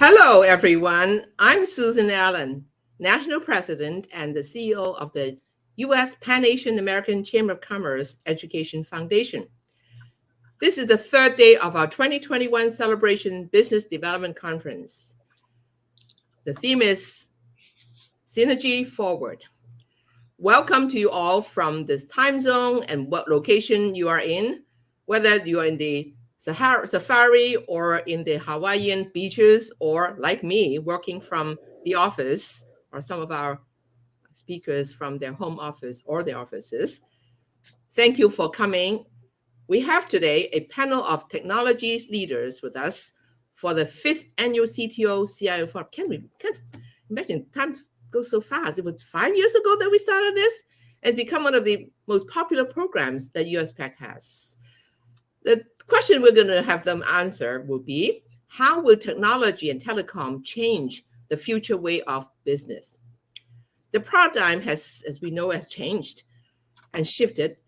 Hello, everyone. I'm Susan Allen, National President and the CEO of the U.S. Pan-Asian American Chamber of Commerce Education Foundation. This is the third day of our 2021 CelebrASIAN Business Development Conference. The theme is Synergy Forward. Welcome to you all from this time zone and what location you are in, whether you are in the Safari or in the Hawaiian beaches, or like me, working from the office, or some of our speakers from their home office or their offices. Thank you for coming. We have today a panel of technology leaders with us for the 5th annual CTO CIO Forum. Can't imagine time goes so fast. It was 5 years ago that we started this. It's become one of the most popular programs that USPAACC has. The question we're going to have them answer will be, how will technology and telecom change the future way of business? The paradigm has, as we know, has changed and shifted,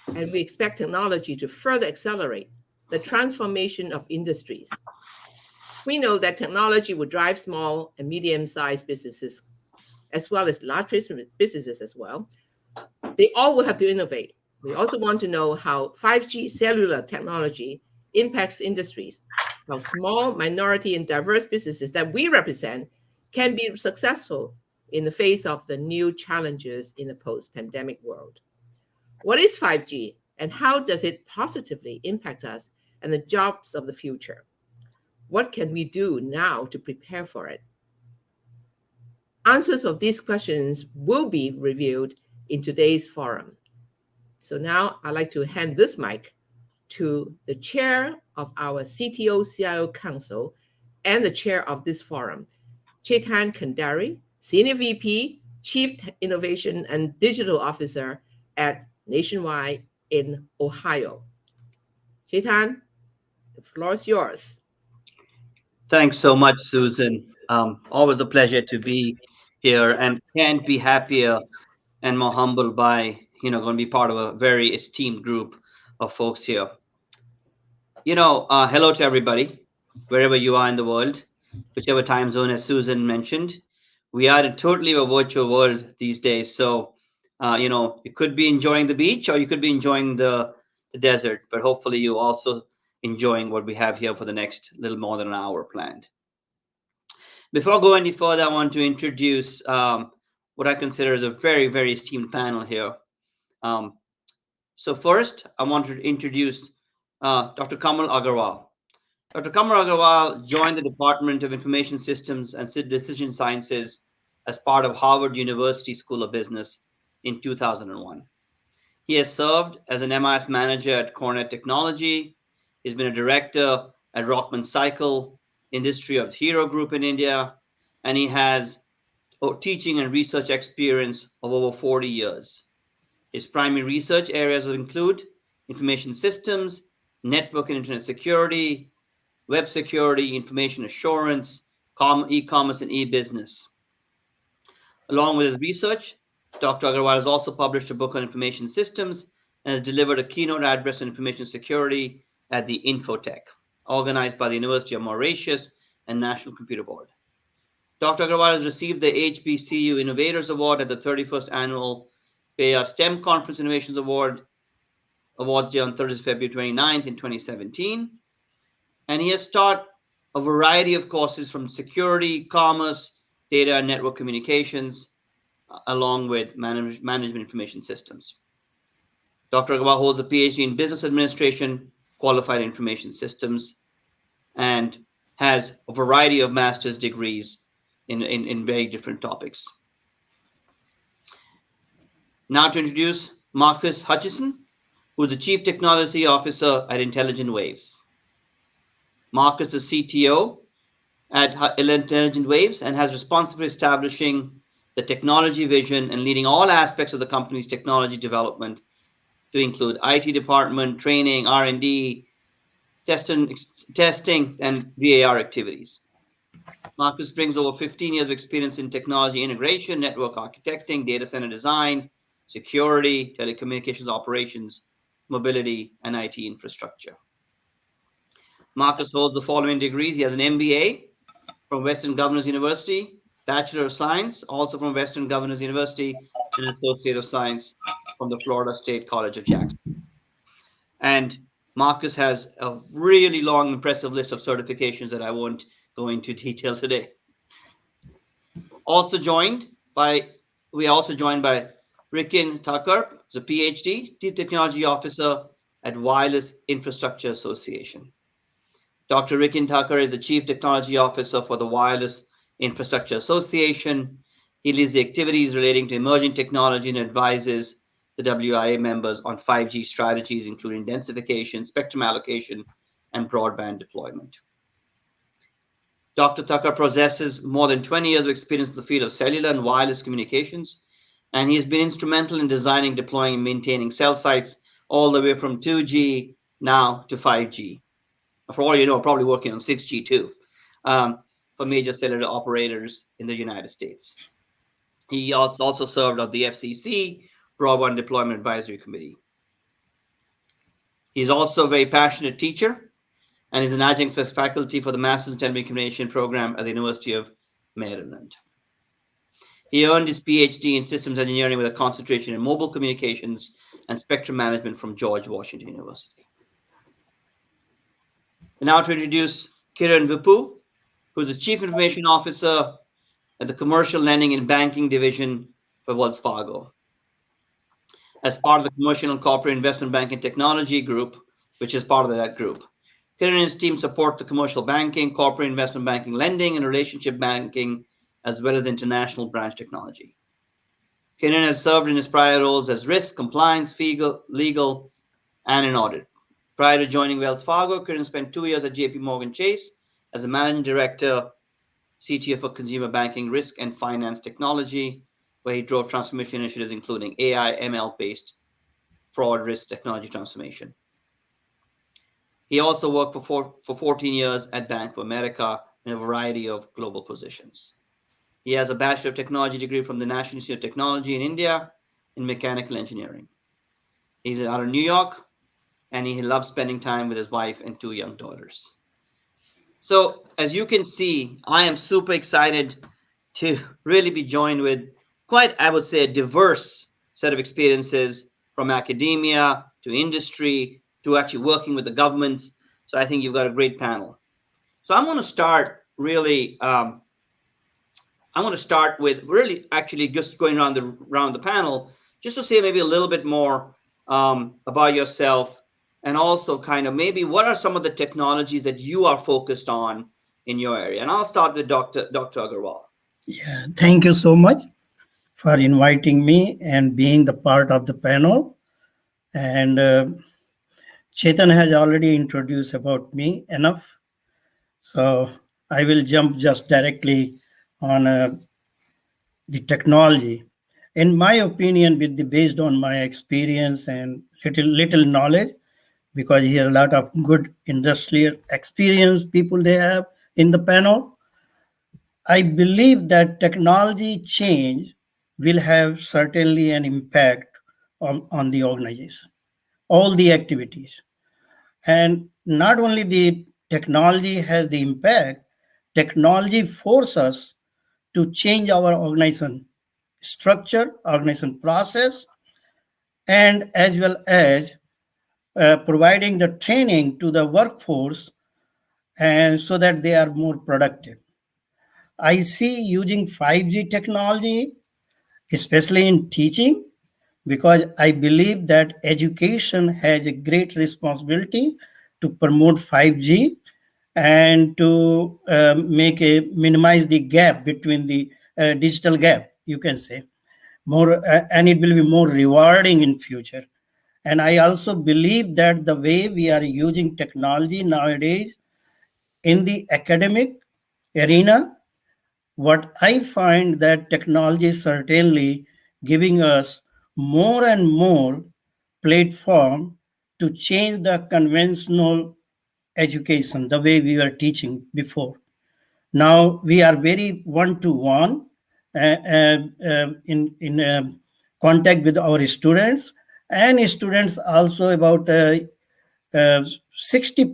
and we expect technology to further accelerate the transformation of industries. We know that technology will drive small and medium-sized businesses, as well as large businesses as well. They all will have to innovate. We also want to know how 5G cellular technology impacts industries, how small, minority, and diverse businesses that we represent can be successful in the face of the new challenges in the post-pandemic world. What is 5G, and how does it positively impact us and the jobs of the future? What can we do now to prepare for it? Answers of these questions will be revealed in today's forum. So now I'd like to hand this mic to the chair of our CTO CIO Council and the chair of this forum, Chetan Kandari, Senior VP, Chief Innovation and Digital Officer at Nationwide in Ohio. Chetan, the floor is yours. Thanks so much, Susan. Always a pleasure to be here, and can't be happier and more humbled by going to be part of a very esteemed group of folks here. Hello to everybody, wherever you are in the world, whichever time zone, as Susan mentioned. We are in totally a virtual world these days. So, you could be enjoying the beach or you could be enjoying the desert, but hopefully you also enjoying what we have here for the next little more than an hour planned. Before I go any further, I want to introduce what I consider as a very, very esteemed panel here. So first, I want to introduce Dr. Kamal Agarwal. Dr. Kamal Agarwal joined the Department of Information Systems and Decision Sciences as part of Harvard University School of Business in 2001. He has served as an MIS manager at Cornet Technology. He's been a director at Rockman Cycle, Industry of Hero Group in India, and he has teaching and research experience of over 40 years. His primary research areas include information systems, network and internet security, web security, information assurance, e-commerce, and e-business. Along with his research, Dr. Agarwal has also published a book on information systems and has delivered a keynote address on information security at the Infotech, organized by the University of Mauritius and National Computer Board. Dr. Agarwal has received the Hbcu Innovators Award at the 31st Annual STEM Conference Innovations Awards Day on Thursday, February 29th in 2017. And he has taught a variety of courses from security, commerce, data and network communications, along with management information systems. Dr. Agarwal holds a PhD in business administration, qualified information systems, and has a variety of master's degrees in very different topics. Now to introduce Marcus Hutchison, who is the Chief Technology Officer at Intelligent Waves. Marcus is CTO at Intelligent Waves and has responsibility for establishing the technology vision and leading all aspects of the company's technology development, to include IT department, training, R&D, testing, and VAR activities. Marcus brings over 15 years of experience in technology integration, network architecting, data center design, security, telecommunications operations, mobility, and IT infrastructure. Marcus holds the following degrees. He has an MBA from Western Governors University, Bachelor of Science, also from Western Governors University, and Associate of Science from the Florida State College of Jackson. And Marcus has a really long, impressive list of certifications that I won't go into detail today. We are also joined by Rikin Thakur, who's a PhD, Chief Technology Officer at Wireless Infrastructure Association. Dr. Rikin Thakur is the Chief Technology Officer for the Wireless Infrastructure Association. He leads the activities relating to emerging technology and advises the WIA members on 5G strategies, including densification, spectrum allocation, and broadband deployment. Dr. Thakur possesses more than 20 years of experience in the field of cellular and wireless communications, and he has been instrumental in designing, deploying, and maintaining cell sites all the way from 2G now to 5G. For all you know, probably working on 6G too, for major cellular operators in the United States. He also served on the FCC Broadband Deployment Advisory Committee. He's also a very passionate teacher and is an adjunct faculty for the Masters in Telecommunication program at the University of Maryland. He earned his PhD in Systems Engineering with a concentration in mobile communications and spectrum management from George Washington University. And now to introduce Kiran Vipu, who is the Chief Information Officer at the Commercial Lending and Banking Division for Wells Fargo. As part of the Commercial and Corporate Investment Banking Technology Group, which is part of that group, Kiran and his team support the commercial banking, corporate investment banking, lending, and relationship banking, as well as international branch technology. Kiran has served in his prior roles as risk, compliance, legal, and in audit. Prior to joining Wells Fargo, Kiran spent 2 years at JP Morgan Chase as a managing director, CTO for consumer banking, risk, and finance technology, where he drove transformation initiatives including AI, ML-based fraud risk technology transformation. He also worked for 14 years at Bank of America in a variety of global positions. He has a Bachelor of Technology degree from the National Institute of Technology in India in mechanical engineering. He's out of New York, and he loves spending time with his wife and 2 young daughters. So as you can see, I am super excited to really be joined with quite, I would say, a diverse set of experiences from academia to industry to actually working with the governments. So I think you've got a great panel. So I'm going to start really, with really actually just going around the panel, just to say maybe a little bit more about yourself, and also kind of maybe what are some of the technologies that you are focused on in your area. And I'll start with Dr. Agarwal. Yeah, thank you so much for inviting me and being the part of the panel. And Chetan has already introduced about me enough. So I will jump just directly on the technology. In my opinion, based on my experience and little knowledge, because here a lot of good industrial experience people they have in the panel, I believe that technology change will have certainly an impact on the organization, all the activities. And not only the technology has the impact, technology forces us to change our organization structure, organization process, and as well as providing the training to the workforce, and so that they are more productive. I see using 5G technology, especially in teaching, because I believe that education has a great responsibility to promote 5G and to minimize the gap between the digital gap, you can say, more, and it will be more rewarding in future. And I also believe that the way we are using technology nowadays in the academic arena, what I find that technology is certainly giving us more and more platform to change the conventional education, the way we were teaching before. Now we are very one-to-one in contact with our students, and students also about 60%,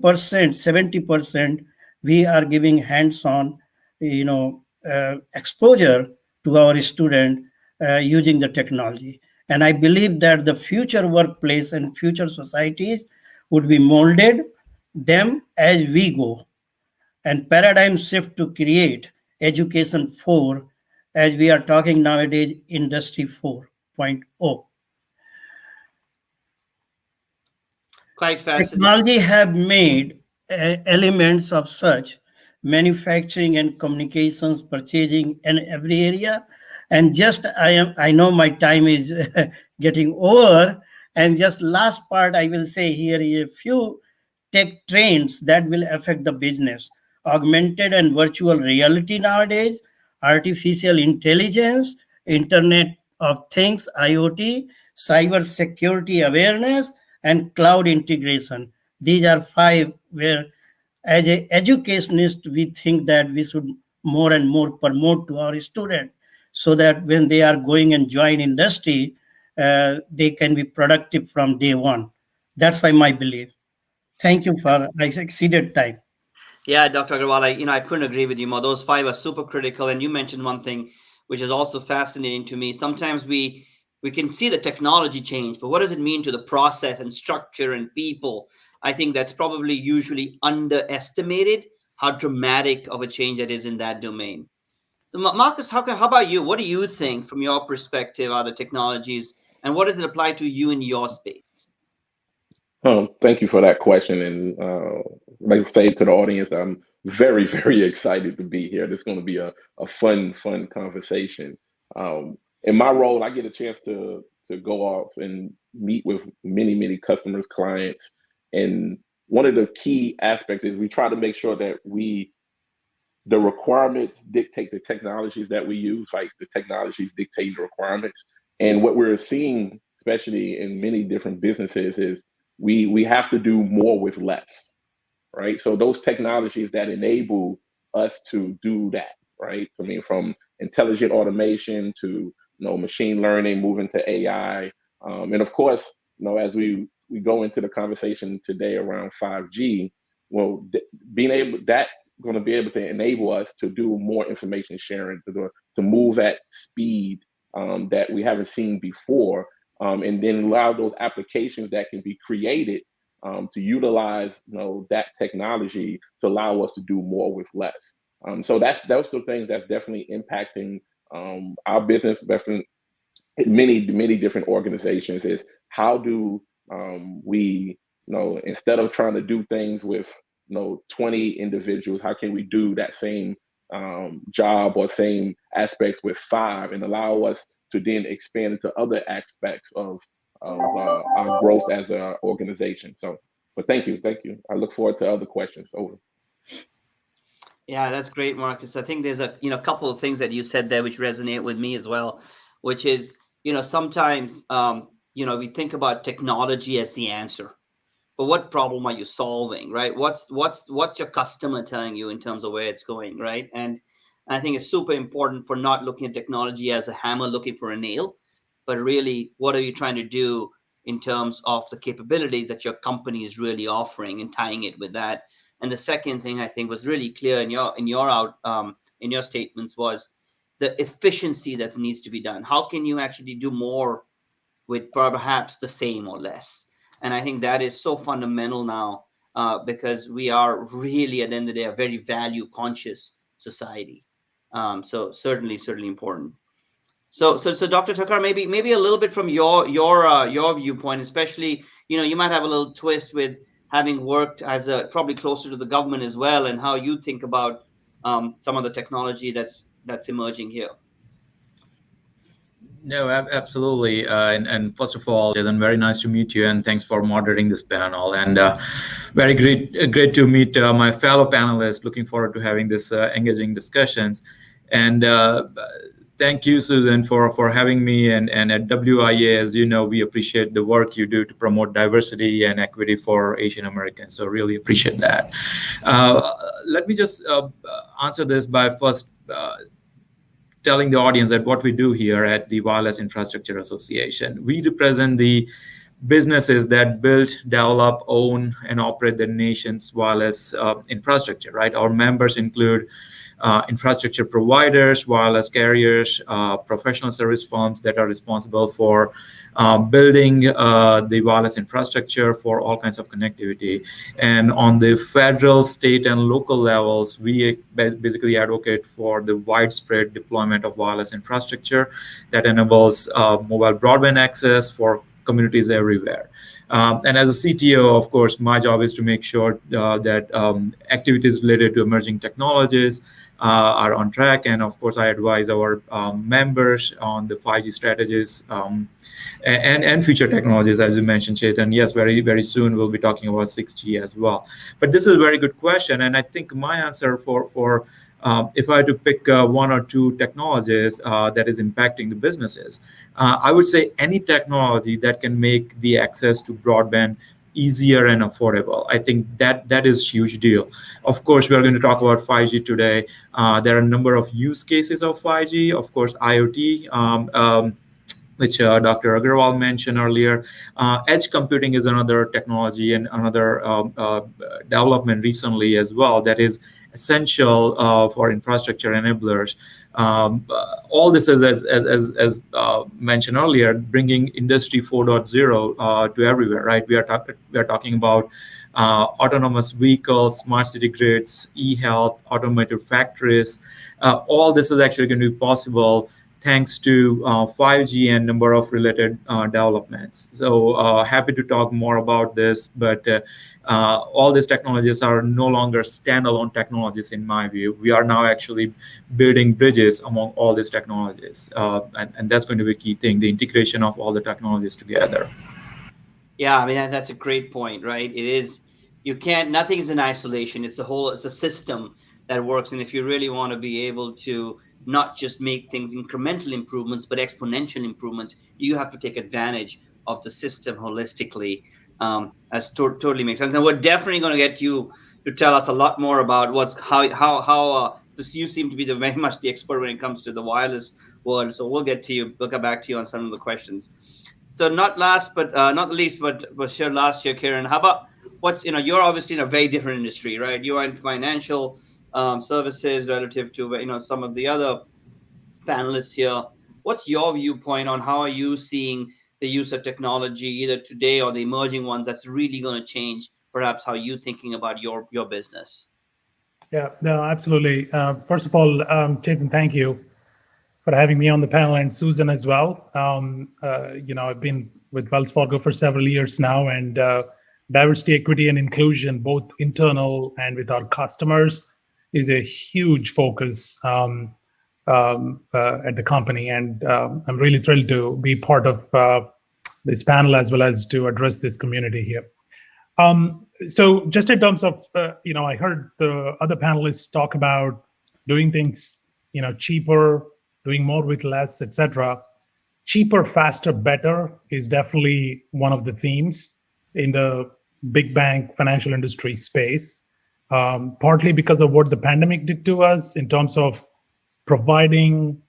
70%, we are giving hands-on exposure to our student using the technology. And I believe that the future workplace and future societies would be molded them as we go. And paradigm shift to create education 4, as we are talking nowadays, industry 4.0. Quite fascinating. Technology have made elements of such manufacturing and communications, purchasing, and every area. And just I know my time is getting over. And just last part I will say here is a few tech trends that will affect the business. Augmented and virtual reality nowadays, artificial intelligence, Internet of Things, IoT, cyber security awareness, and cloud integration. These are 5 where, as an educationist, we think that we should more and more promote to our students so that when they are going and join industry, they can be productive from day one. That's why my belief. Thank you for I exceeded time. Yeah, Dr. Agarwal, I couldn't agree with you more. Those 5 are super critical. And you mentioned one thing, which is also fascinating to me. Sometimes we can see the technology change, but what does it mean to the process and structure and people? I think that's probably usually underestimated how dramatic of a change that is in that domain. Marcus, how about you? What do you think from your perspective are the technologies, and what does it apply to you in your space? Thank you for that question. And like I say to the audience, I'm very, very excited to be here. This is going to be a fun conversation. In my role, I get a chance to go off and meet with many customers, clients. And one of the key aspects is we try to make sure that the requirements dictate the technologies that we use, like the technologies dictate the requirements. And what we're seeing, especially in many different businesses, is we have to do more with less, right? So those technologies that enable us to do that, right? I mean, from intelligent automation to machine learning, moving to AI, and of course, as we go into the conversation today around 5G, well, being able that going to be able to enable us to do more information sharing, to move at speed that we haven't seen before. And then allow those applications that can be created to utilize that technology to allow us to do more with less. So those the things that's definitely impacting our business, definitely many different organizations, is how do we instead of trying to do things with 20 individuals, how can we do that same job or same aspects with 5 and allow us to then expand into other aspects of our growth as an organization. So, but thank you. I look forward to other questions. Over. Yeah, that's great, Marcus. I think there's a couple of things that you said there which resonate with me as well, which is sometimes we think about technology as the answer, but what problem are you solving, right? What's your customer telling you in terms of where it's going, right? And I think it's super important for not looking at technology as a hammer looking for a nail, but really, what are you trying to do in terms of the capabilities that your company is really offering and tying it with that. And the second thing I think was really clear in your statements was the efficiency that needs to be done. How can you actually do more with perhaps the same or less? And I think that is so fundamental now because we are really, at the end of the day, a very value conscious society. So certainly important. So Dr. Thakkar, maybe a little bit from your viewpoint, especially, you might have a little twist with having worked as probably closer to the government as well, and how you think about some of the technology that's emerging here. No, absolutely. And first of all, Chetan, very nice to meet you, and thanks for moderating this panel. And very great to meet my fellow panelists. Looking forward to having this engaging discussions. And thank you, Susan, for having me. And at WIA, as you know, we appreciate the work you do to promote diversity and equity for Asian Americans. So really appreciate that. Let me just answer this by first telling the audience that what we do here at the Wireless Infrastructure Association, we represent the businesses that build, develop, own, and operate the nation's wireless infrastructure, right? Our members include infrastructure providers, wireless carriers, professional service firms that are responsible for building the wireless infrastructure for all kinds of connectivity. And on the federal, state, and local levels, we basically advocate for the widespread deployment of wireless infrastructure that enables mobile broadband access for communities everywhere. And as a CTO, of course, my job is to make sure that activities related to emerging technologies are on track. And of course, I advise our members on the 5G strategies and future technologies, as you mentioned, Chetan. Yes, very, very soon we'll be talking about 6G as well. But this is a very good question. And I think my answer for if I had to pick one or two technologies that is impacting the businesses, I would say any technology that can make the access to broadband easier and affordable. I think that is a huge deal. Of course, we are going to talk about 5G today. There are a number of use cases of 5G. Of course, IoT, which Dr. Agarwal mentioned earlier. Edge computing is another technology and another development recently as well that is essential for infrastructure enablers. All this is, as mentioned earlier, bringing Industry 4.0 to everywhere, right? We are talking about autonomous vehicles, smart city grids, e-health, automated factories. All this is actually going to be possible thanks to 5G and number of related developments. So happy to talk more about this, but all these technologies are no longer standalone technologies in my view. We are now actually building bridges among all these technologies. And that's going to be a key thing, the integration of all the technologies together. Yeah, I mean, that's a great point, right? It is, nothing is in isolation. It's a system that works. And if you really want to be able to not just make things incremental improvements, but exponential improvements, you have to take advantage of the system holistically. As totally makes sense. And we're definitely going to get you to tell us a lot more about how you seem to be very much the expert when it comes to the wireless world. So we'll come back to you on some of the questions. So not the least, but sure, last year, Kiran, how about you're obviously in a very different industry, right? You are in financial services relative to some of the other panelists here. What's your viewpoint on how are you seeing the use of technology either today or the emerging ones that's really going to change perhaps how you're thinking about your business? Yeah, no, absolutely. First of all, Chetan, thank you for having me on the panel, and Susan as well. I've been with Wells Fargo for several years now, and diversity, equity, and inclusion, both internal and with our customers, is a huge focus at the company. And I'm really thrilled to be part of this panel as well as to address this community here. So just in terms of, I heard the other panelists talk about doing things, cheaper, doing more with less, etc. Cheaper, faster, better is definitely one of the themes in the big bank financial industry space, partly because of what the pandemic did to us in terms of providing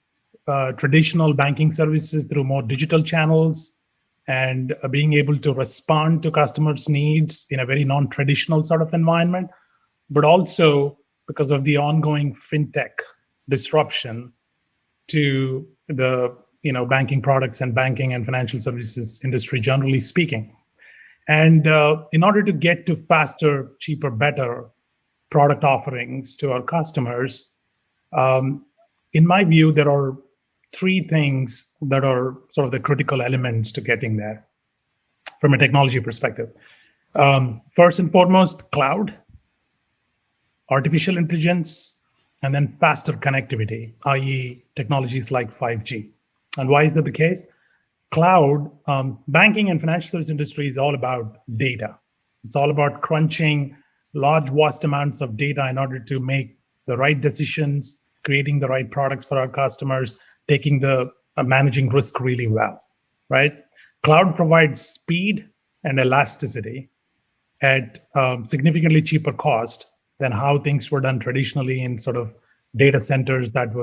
traditional banking services through more digital channels and being able to respond to customers' needs in a very non-traditional sort of environment, but also because of the ongoing fintech disruption to the banking products and banking and financial services industry, generally speaking. And in order to get to faster, cheaper, better product offerings to our customers, in my view, there are three things that are sort of the critical elements to getting there from a technology perspective. First and foremost, cloud, artificial intelligence, and then faster connectivity, i.e. technologies like 5G. And why is that the case? Cloud, banking and financial service industry is all about data. It's all about crunching large, vast amounts of data in order to make the right decisions, creating the right products for our customers, managing risk really well, right? Cloud provides speed and elasticity at significantly cheaper cost than how things were done traditionally in sort of data centers that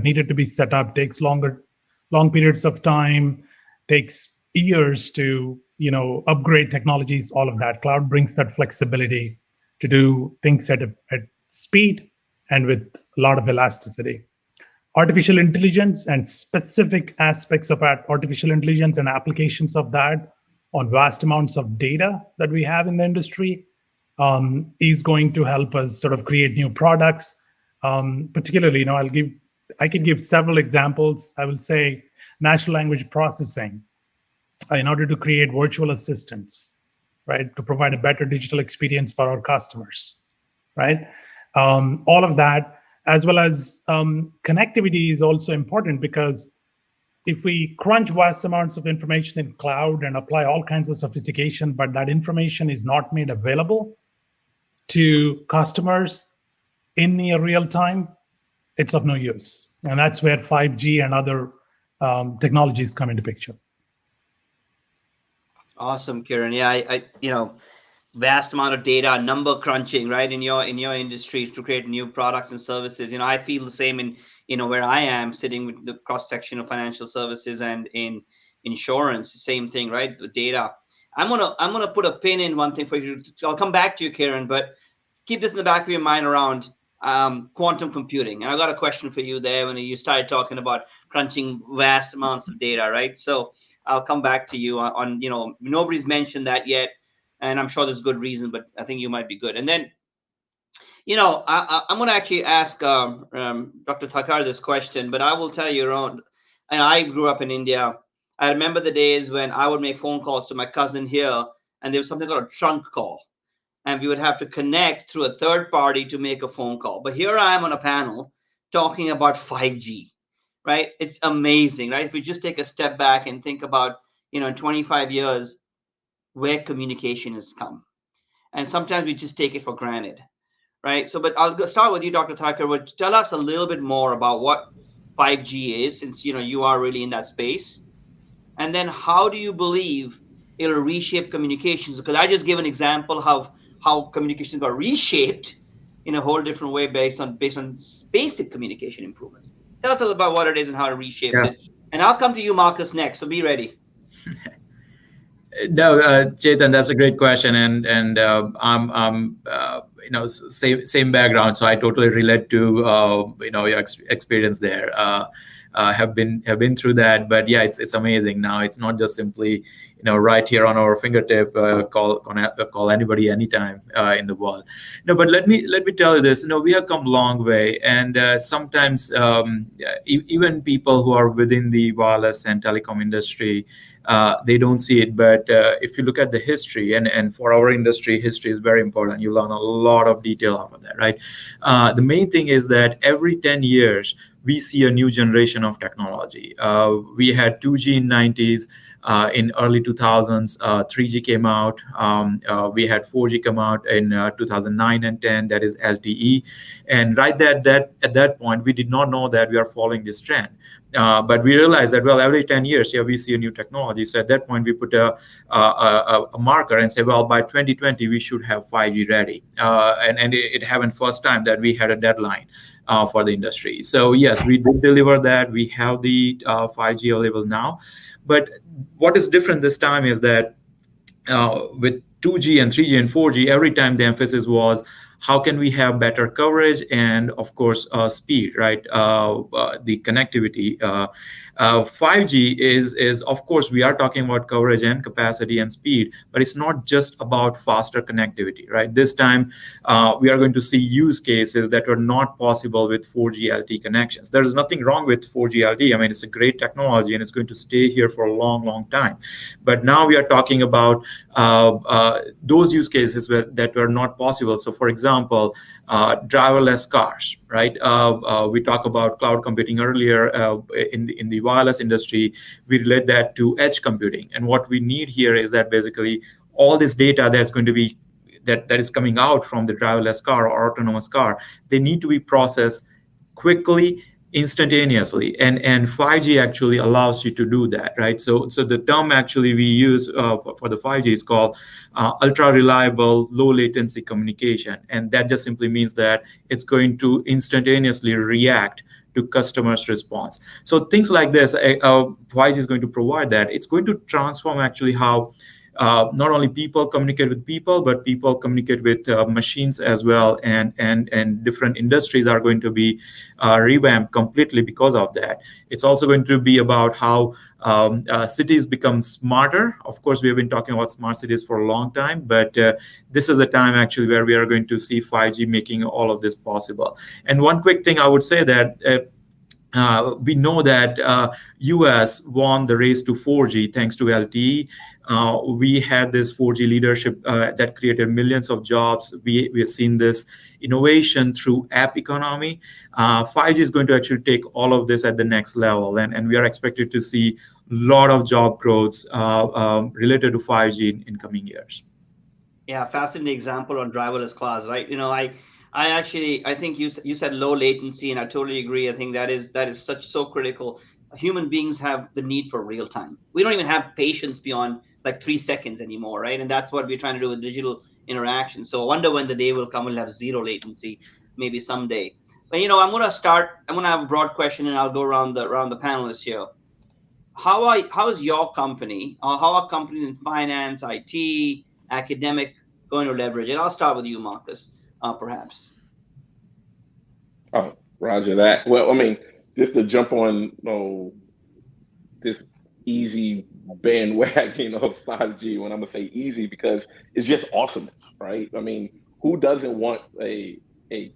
needed to be set up, takes long periods of time, takes years to upgrade technologies, all of that. Cloud brings that flexibility to do things at speed and with a lot of elasticity. Artificial intelligence and specific aspects of artificial intelligence and applications of that on vast amounts of data that we have in the industry is going to help us sort of create new products. Particularly, I can give several examples. I will say natural language processing in order to create virtual assistants, right? To provide a better digital experience for our customers, right? All of that, as well as connectivity is also important, because if we crunch vast amounts of information in cloud and apply all kinds of sophistication, but that information is not made available to customers in near real time, it's of no use. And that's where 5G and other technologies come into picture. Awesome, Kiran. Yeah, vast amount of data, number crunching, right, in your industry to create new products and services. I feel the same in where I am sitting with the cross section of financial services and in insurance. Same thing, right? The data. I'm gonna put a pin in one thing for you. I'll come back to you, Kiran, but keep this in the back of your mind around quantum computing. And I got a question for you there when you started talking about crunching vast amounts of data, right? So I'll come back to you on nobody's mentioned that yet, and I'm sure there's good reason, but I think you might be good. And then, I'm going to actually ask Dr. Thakkar this question, but I will tell you, and I grew up in India. I remember the days when I would make phone calls to my cousin here, and there was something called a trunk call, and we would have to connect through a third party to make a phone call. But here I am on a panel talking about 5G, right? It's amazing, right? If we just take a step back and think about, in 25 years, where communication has come. And sometimes we just take it for granted, right? So, but I'll start with you, Dr. Thakkar. Tell us a little bit more about what 5G is, since, you are really in that space. And then how do you believe it'll reshape communications? Because I just gave an example of how communications got reshaped in a whole different way based on basic communication improvements. Tell us a little about what it is and how it reshapes it. And I'll come to you, Marcus, next. So be ready. No, Chetan, that's a great question, and I'm same background, so I totally relate to your experience there. Have been through that, but yeah, it's amazing now. It's not just simply right here on our fingertip, call anybody anytime in the world. No, but let me tell you this. We have come a long way, and sometimes even people who are within the wireless and telecom industry, they don't see it. But if you look at the history, and for our industry, history is very important. You learn a lot of detail out of that, right? The main thing is that every 10 years, we see a new generation of technology. We had 2G in 90s. In early 2000s, 3G came out. We had 4G come out in 2009 and 10. That is LTE. And right at that point, we did not know that we are following this trend. But we realized that, every 10 years, we see a new technology. So at that point, we put a marker and say, by 2020, we should have 5G ready. And it happened first time that we had a deadline for the industry. So yes, we did deliver that. We have the 5G available now. But what is different this time is that with 2G and 3G and 4G, every time the emphasis was how can we have better coverage and, of course, speed, right? The connectivity. 5G is, of course, we are talking about coverage and capacity and speed, but it's not just about faster connectivity, right? This time, we are going to see use cases that are not possible with 4G LTE connections. There is nothing wrong with 4G LTE. I mean, it's a great technology and it's going to stay here for a long, long time. But now we are talking about those use cases that were not possible. So, for example, driverless cars, right? We talked about cloud computing earlier in the wireless industry. We relate that to edge computing, and what we need here is that basically all this data that's going to be that is coming out from the driverless car or autonomous car, they need to be processed quickly, instantaneously, and 5G actually allows you to do that, right? So the term actually we use for the 5G is called ultra reliable low latency communication, and that just simply means that it's going to instantaneously react to customers' response. So things like this, 5G is going to provide that. It's going to transform actually how not only people communicate with people, but people communicate with machines as well, and different industries are going to be revamped completely because of that. It's also going to be about how cities become smarter. Of course, we have been talking about smart cities for a long time, but this is a time actually where we are going to see 5G making all of this possible. And one quick thing I would say that we know that US won the race to 4G thanks to LTE. We had this 4G leadership that created millions of jobs. We have seen this innovation through app economy. 5G is going to actually take all of this at the next level, and we are expected to see a lot of job growth related to 5G in coming years. Yeah, fascinating example on driverless cars, right? You know, I think you said low latency, and I totally agree. I think that is so critical. Human beings have the need for real time. We don't even have patience beyond like 3 seconds anymore, right? And that's what we're trying to do with digital interaction. So I wonder when the day will come we'll have zero latency, maybe someday. But you know, I'm gonna have a broad question, and I'll go around the panelists here. How is your company, or how are companies in finance, IT, academic going to leverage it? I'll start with you, Marcus, perhaps. Oh, roger that. Well, I mean, just to jump on this easy bandwagon of 5G, when I'm gonna say easy, because it's just awesomeness, right? I mean, who doesn't want a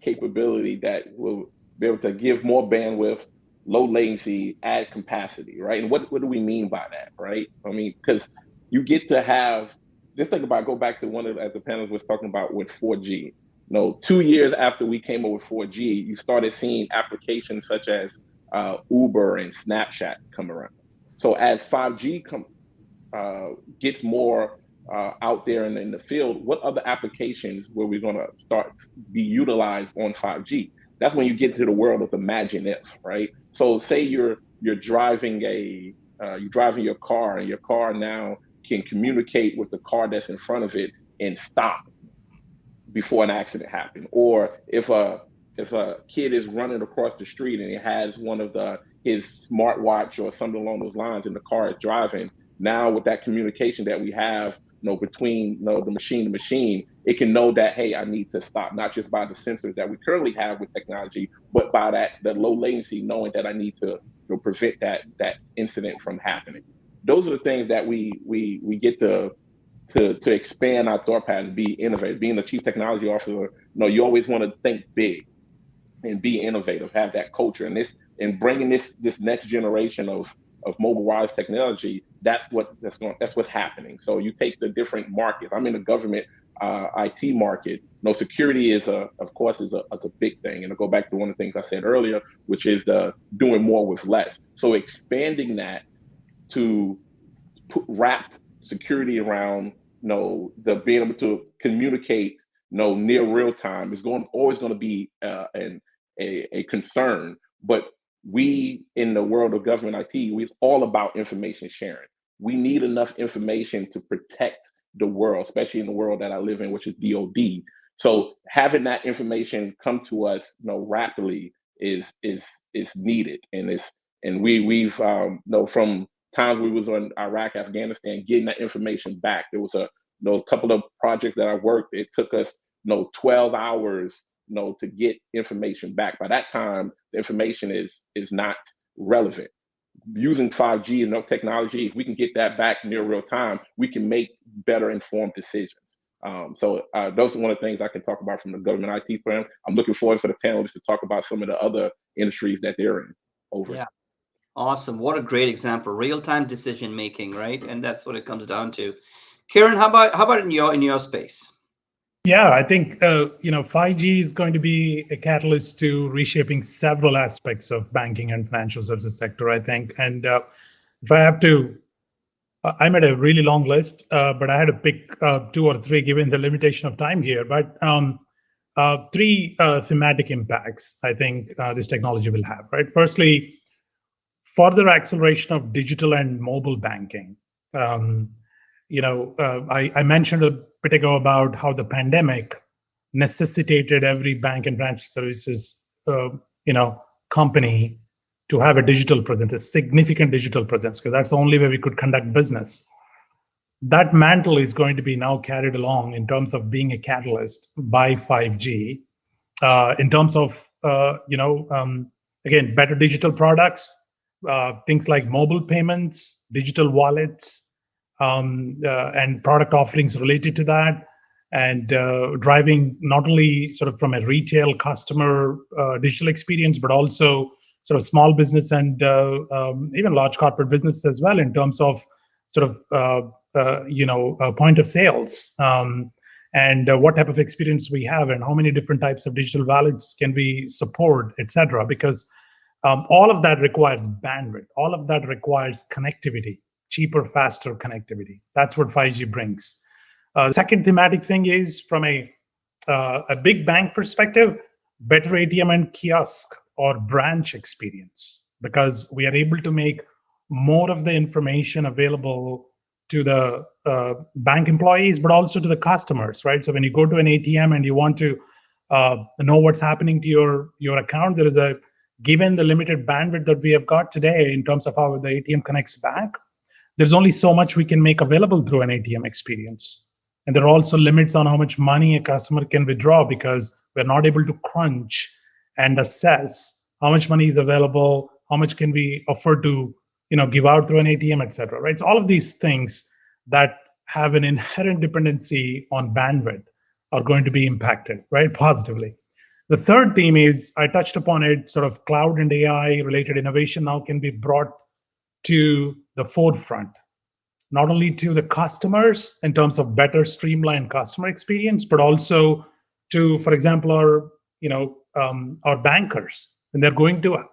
capability that will be able to give more bandwidth, low latency, add capacity, right? And what do we mean by that, right? I mean, because you get to have, just think about, go back to one of the panels was talking about with 4G. 2 years after we came up with 4G, you started seeing applications such as Uber and Snapchat come around. So as 5G gets more out there in the field, what other applications were we going to start be utilized on 5G? That's when you get to the world of imagine if, right? So say you're driving your car, and your car now can communicate with the car that's in front of it and stop before an accident happened. Or if a kid is running across the street and he has one of his smartwatch or something along those lines, and the car is driving, now with that communication that we have, between the machine to machine, it can know that, hey, I need to stop, not just by the sensors that we currently have with technology, but by the low latency, knowing that I need to prevent that incident from happening. Those are the things that we get to expand our thought pattern, be innovative. Being the chief technology officer, you always want to think big and be innovative, have that culture, and bringing this next generation of mobile wireless technology. That's what's happening. So you take the different markets. I'm in the government IT market. Security is of course a big thing, and I'll go back to one of the things I said earlier, which is the doing more with less. So expanding that to wrap security around the being able to communicate near real time is always going to be a concern. But we in the world of government IT, it's all about information sharing. We need enough information to protect the world, especially in the world that I live in, which is DoD. So having that information come to us rapidly is needed, and we've from times we was on Iraq, Afghanistan, getting that information back. There was a couple of projects that I worked. It took us 12 hours to get information back. By that time, the information is not relevant. Using 5G and technology, if we can get that back near real time, we can make better informed decisions. So those are one of the things I can talk about from the government IT firm. I'm looking forward for the panelists to talk about some of the other industries that they're in. Over. Yeah. Awesome. What a great example. Real-time decision making, right? And that's what it comes down to. Kiran, how about in your space? Yeah, I think 5G is going to be a catalyst to reshaping several aspects of banking and financial services sector, I think. And if I have to, I made a really long list, but I had to pick 2 or 3 given the limitation of time here. But 3 thematic impacts I think this technology will have, right? Firstly, further acceleration of digital and mobile banking. I mentioned a bit ago about how the pandemic necessitated every bank and financial services, company to have a digital presence, a significant digital presence, because that's the only way we could conduct business. that mantle is going to be now carried along in terms of being a catalyst by 5G, in terms of, again, better digital products, things like mobile payments, digital wallets, and product offerings related to that, and driving not only sort of from a retail customer digital experience, but also sort of small business and even large corporate business as well, in terms of sort of point of sales, and what type of experience we have, and how many different types of digital wallets can we support, etc. Because all of that requires bandwidth. All of that requires connectivity, cheaper, faster connectivity. That's what 5G brings. The second thematic thing is, from a big bank perspective, better ATM and kiosk or branch experience, because we are able to make more of the information available to the bank employees, but also to the customers, right? So when you go to an ATM and you want to know what's happening to your account, there is a, given the limited bandwidth that we have got today in terms of how the ATM connects back, there's only so much we can make available through an ATM experience. And there are also limits on how much money a customer can withdraw, because we're not able to crunch and assess how much money is available, how much can we afford to give out through an ATM, etc. Right? So all of these things that have an inherent dependency on bandwidth are going to be impacted, right, positively. The third theme is, I touched upon it, sort of cloud and AI related innovation now can be brought to the forefront, not only to the customers in terms of better streamlined customer experience, but also to, for example, our bankers. And they're going to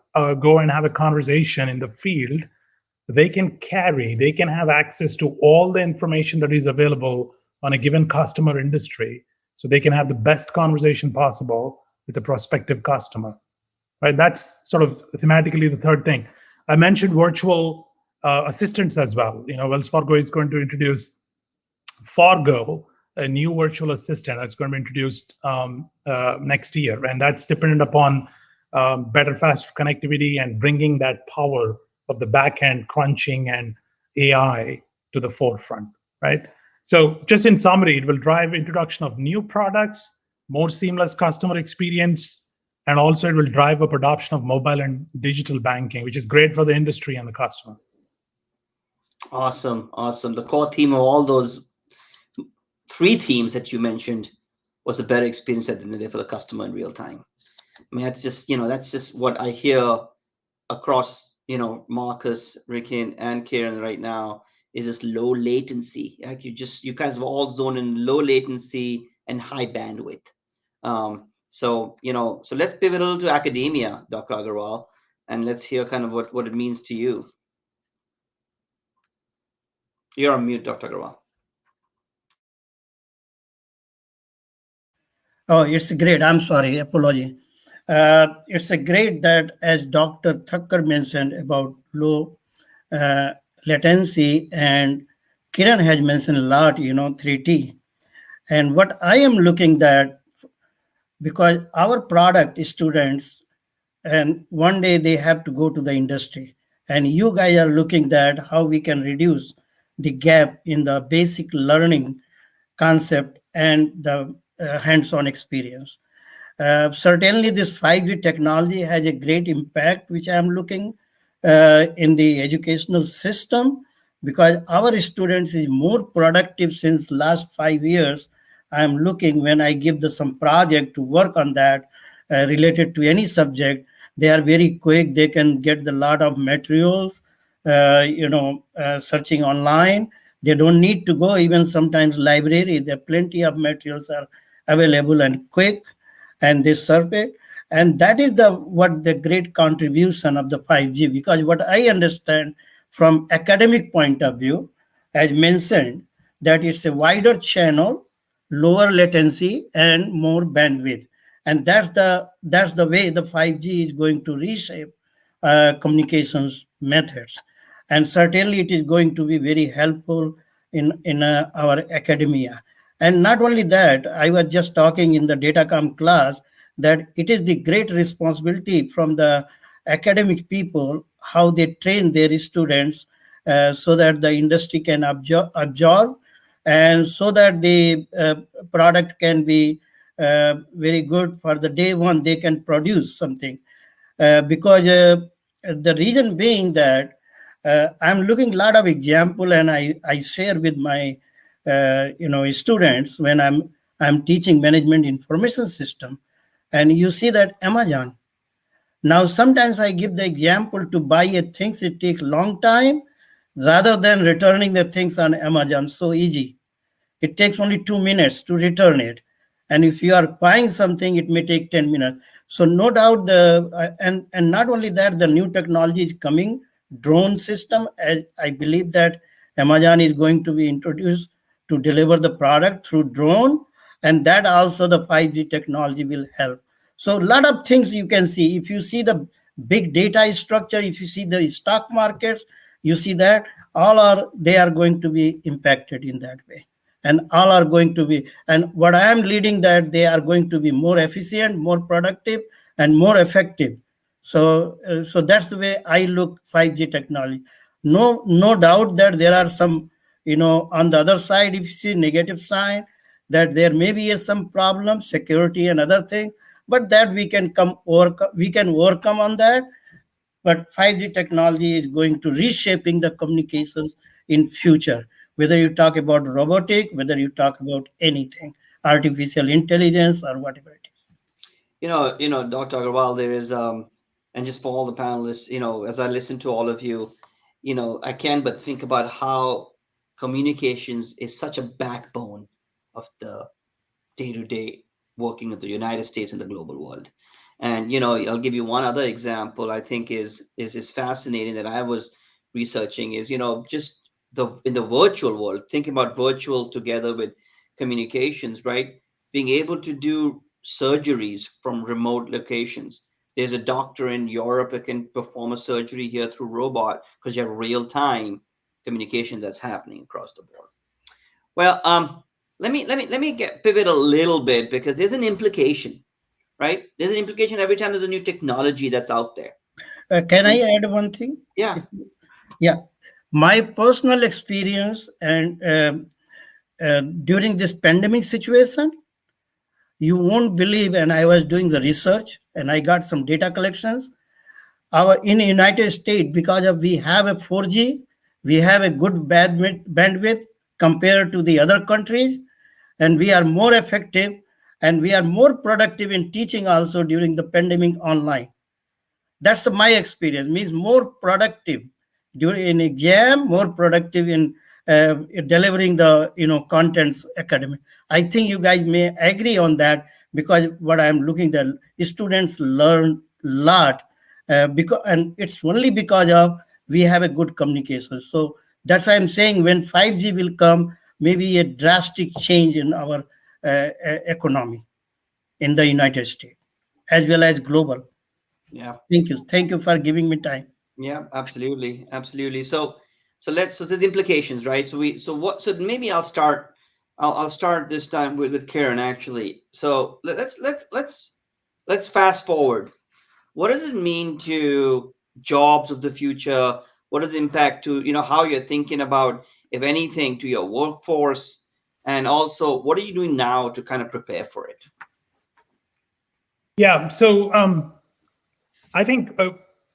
go and have a conversation in the field, they can have access to all the information that is available on a given customer industry, so they can have the best conversation possible with a prospective customer, right? That's sort of thematically the third thing. I mentioned virtual assistants as well. Wells Fargo is going to introduce Fargo, a new virtual assistant that's going to be introduced next year, and that's dependent upon better, faster connectivity and bringing that power of the back-end crunching and AI to the forefront, right? So just in summary, it will drive introduction of new products, more seamless customer experience, and also it will drive up adoption of mobile and digital banking, which is great for the industry and the customer. Awesome. The core theme of all those three themes that you mentioned was a better experience at the end of the day for the customer in real time. I mean, that's just what I hear across, Marcus, Rikin, and Kiran right now, is this low latency. Like you guys have all zoned in low latency and high bandwidth. So let's pivot a little to academia, Dr. Agarwal, and let's hear kind of what it means to you. You're on mute, Dr. Agarwal. Oh, it's great. I'm sorry. Apology. It's a great that, as Dr. Thakkar mentioned about low latency, and Kiran has mentioned a lot, 3T. And what I am looking at, because our product students, and one day they have to go to the industry, and you guys are looking at how we can reduce the gap in the basic learning concept and the hands-on experience. Certainly this 5G technology has a great impact, which I'm looking in the educational system, because our students is more productive since last 5 years. I'm looking, when I give them some project to work on that related to any subject, they are very quick. They can get a lot of materials, searching online. They don't need to go even sometimes library. There are plenty of materials are available and quick, and they serve it. And that is what the great contribution of the 5G, because what I understand from academic point of view, as mentioned, that it's a wider channel, lower latency, and more bandwidth. And that's the way the 5G is going to reshape communications methods. And certainly it is going to be very helpful in our academia. And not only that, I was just talking in the Datacom class that it is the great responsibility from the academic people, how they train their students so that the industry can absorb and so that the product can be very good for the day one, they can produce something. Because the reason being that I'm looking a lot of example, and I share with my students when I'm teaching management information system, and you see that Amazon. Now sometimes I give the example to buy a things, it takes long time rather than returning the things on Amazon so easy. It takes only 2 minutes to return it. And if you are buying something, it may take 10 minutes. So no doubt and not only that, the new technology is coming, drone system. As I believe that Amazon is going to be introduced to deliver the product through drone, and that also the 5G technology will help. So a lot of things you can see. If you see the big data structure, if you see the stock markets, you see that they are going to be impacted in that way, and all are going to be, and what I am leading, that they are going to be more efficient, more productive, and more effective. So that's the way I look 5G technology. No doubt that there are some, on the other side, if you see negative side, that there may be some problem, security and other things, but that we can overcome on that. But 5G technology is going to reshaping the communications in future, whether you talk about robotic, whether you talk about anything, artificial intelligence or whatever it is. Dr. Agarwal, there is, and just for all the panelists, as I listen to all of you, I can't but think about how communications is such a backbone of the day-to-day working of the United States and the global world. And I'll give you one other example I think is fascinating that I was researching is just in the virtual world, thinking about virtual together with communications, right? Being able to do surgeries from remote locations. There's a doctor in Europe that can perform a surgery here through robot because you have real-time communication that's happening across the board. Well, let me pivot a little bit, because there's an implication, right? There's an implication every time there's a new technology that's out there. Can I add one thing? Yeah. Yeah. My personal experience and during this pandemic situation, you won't believe, and I was doing the research and I got some data collections. In the United States, because of we have a 4G, we have a good bandwidth compared to the other countries, and we are more effective and we are more productive in teaching also during the pandemic online. That's my experience, means more productive during an exam, more productive in delivering the contents academic. I think you guys may agree on that, because what I'm looking at, students learn a lot, and it's only because of we have a good communication. So that's why I'm saying when 5G will come, maybe a drastic change in our economy in the United States as well as global. Yeah. Thank you for giving me time. Yeah, absolutely. So there's implications, right? So maybe I'll start this time with Kiran, actually. So let's fast forward. What does it mean to jobs of the future? What does it impact to how you're thinking about, if anything, to your workforce, and also what are you doing now to kind of prepare for it? Yeah, so I think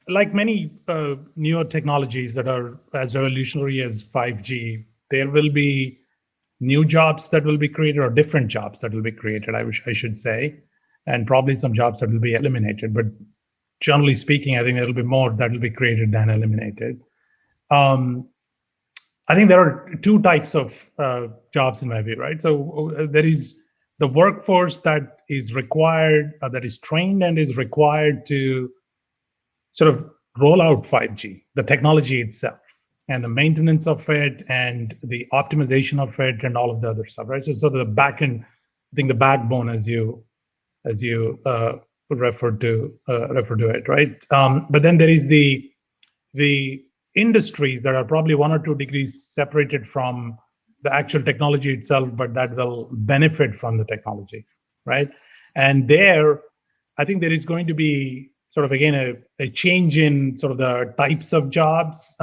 like many newer technologies that are as revolutionary as 5G, there will be new jobs that will be created, or different jobs that will be created, I should say, and probably some jobs that will be eliminated. But generally speaking, I think there will be more that will be created than eliminated. I think there are two types of jobs in my view, right? So there is the workforce that is required, that is trained and is required to sort of roll out 5G, the technology itself, and the maintenance of it, and the optimization of it, and all of the other stuff, right? So the back end, I think the backbone, as you refer to it, right? But then there is the industries that are probably 1 or 2 degrees separated from the actual technology itself, but that will benefit from the technology, right? And there, I think there is going to be sort of, again, a change in sort of the types of jobs,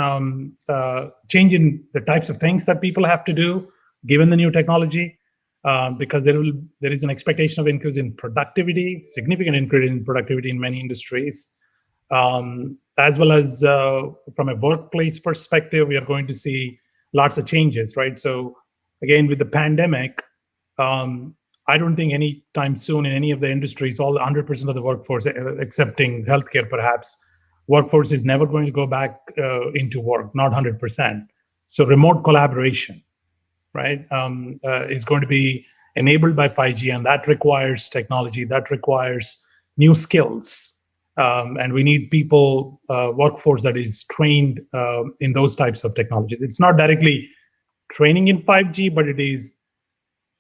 change in the types of things that people have to do, given the new technology, because there is an expectation of increase in productivity, significant increase in productivity in many industries, as well as from a workplace perspective, we are going to see lots of changes, right? So again, with the pandemic, I don't think any time soon in any of the industries, all 100% of the workforce, excepting healthcare perhaps, workforce is never going to go back into work, not 100%. So remote collaboration, right, is going to be enabled by 5G, and that requires technology, that requires new skills. And we need people, workforce that is trained in those types of technologies. It's not directly training in 5G, but it is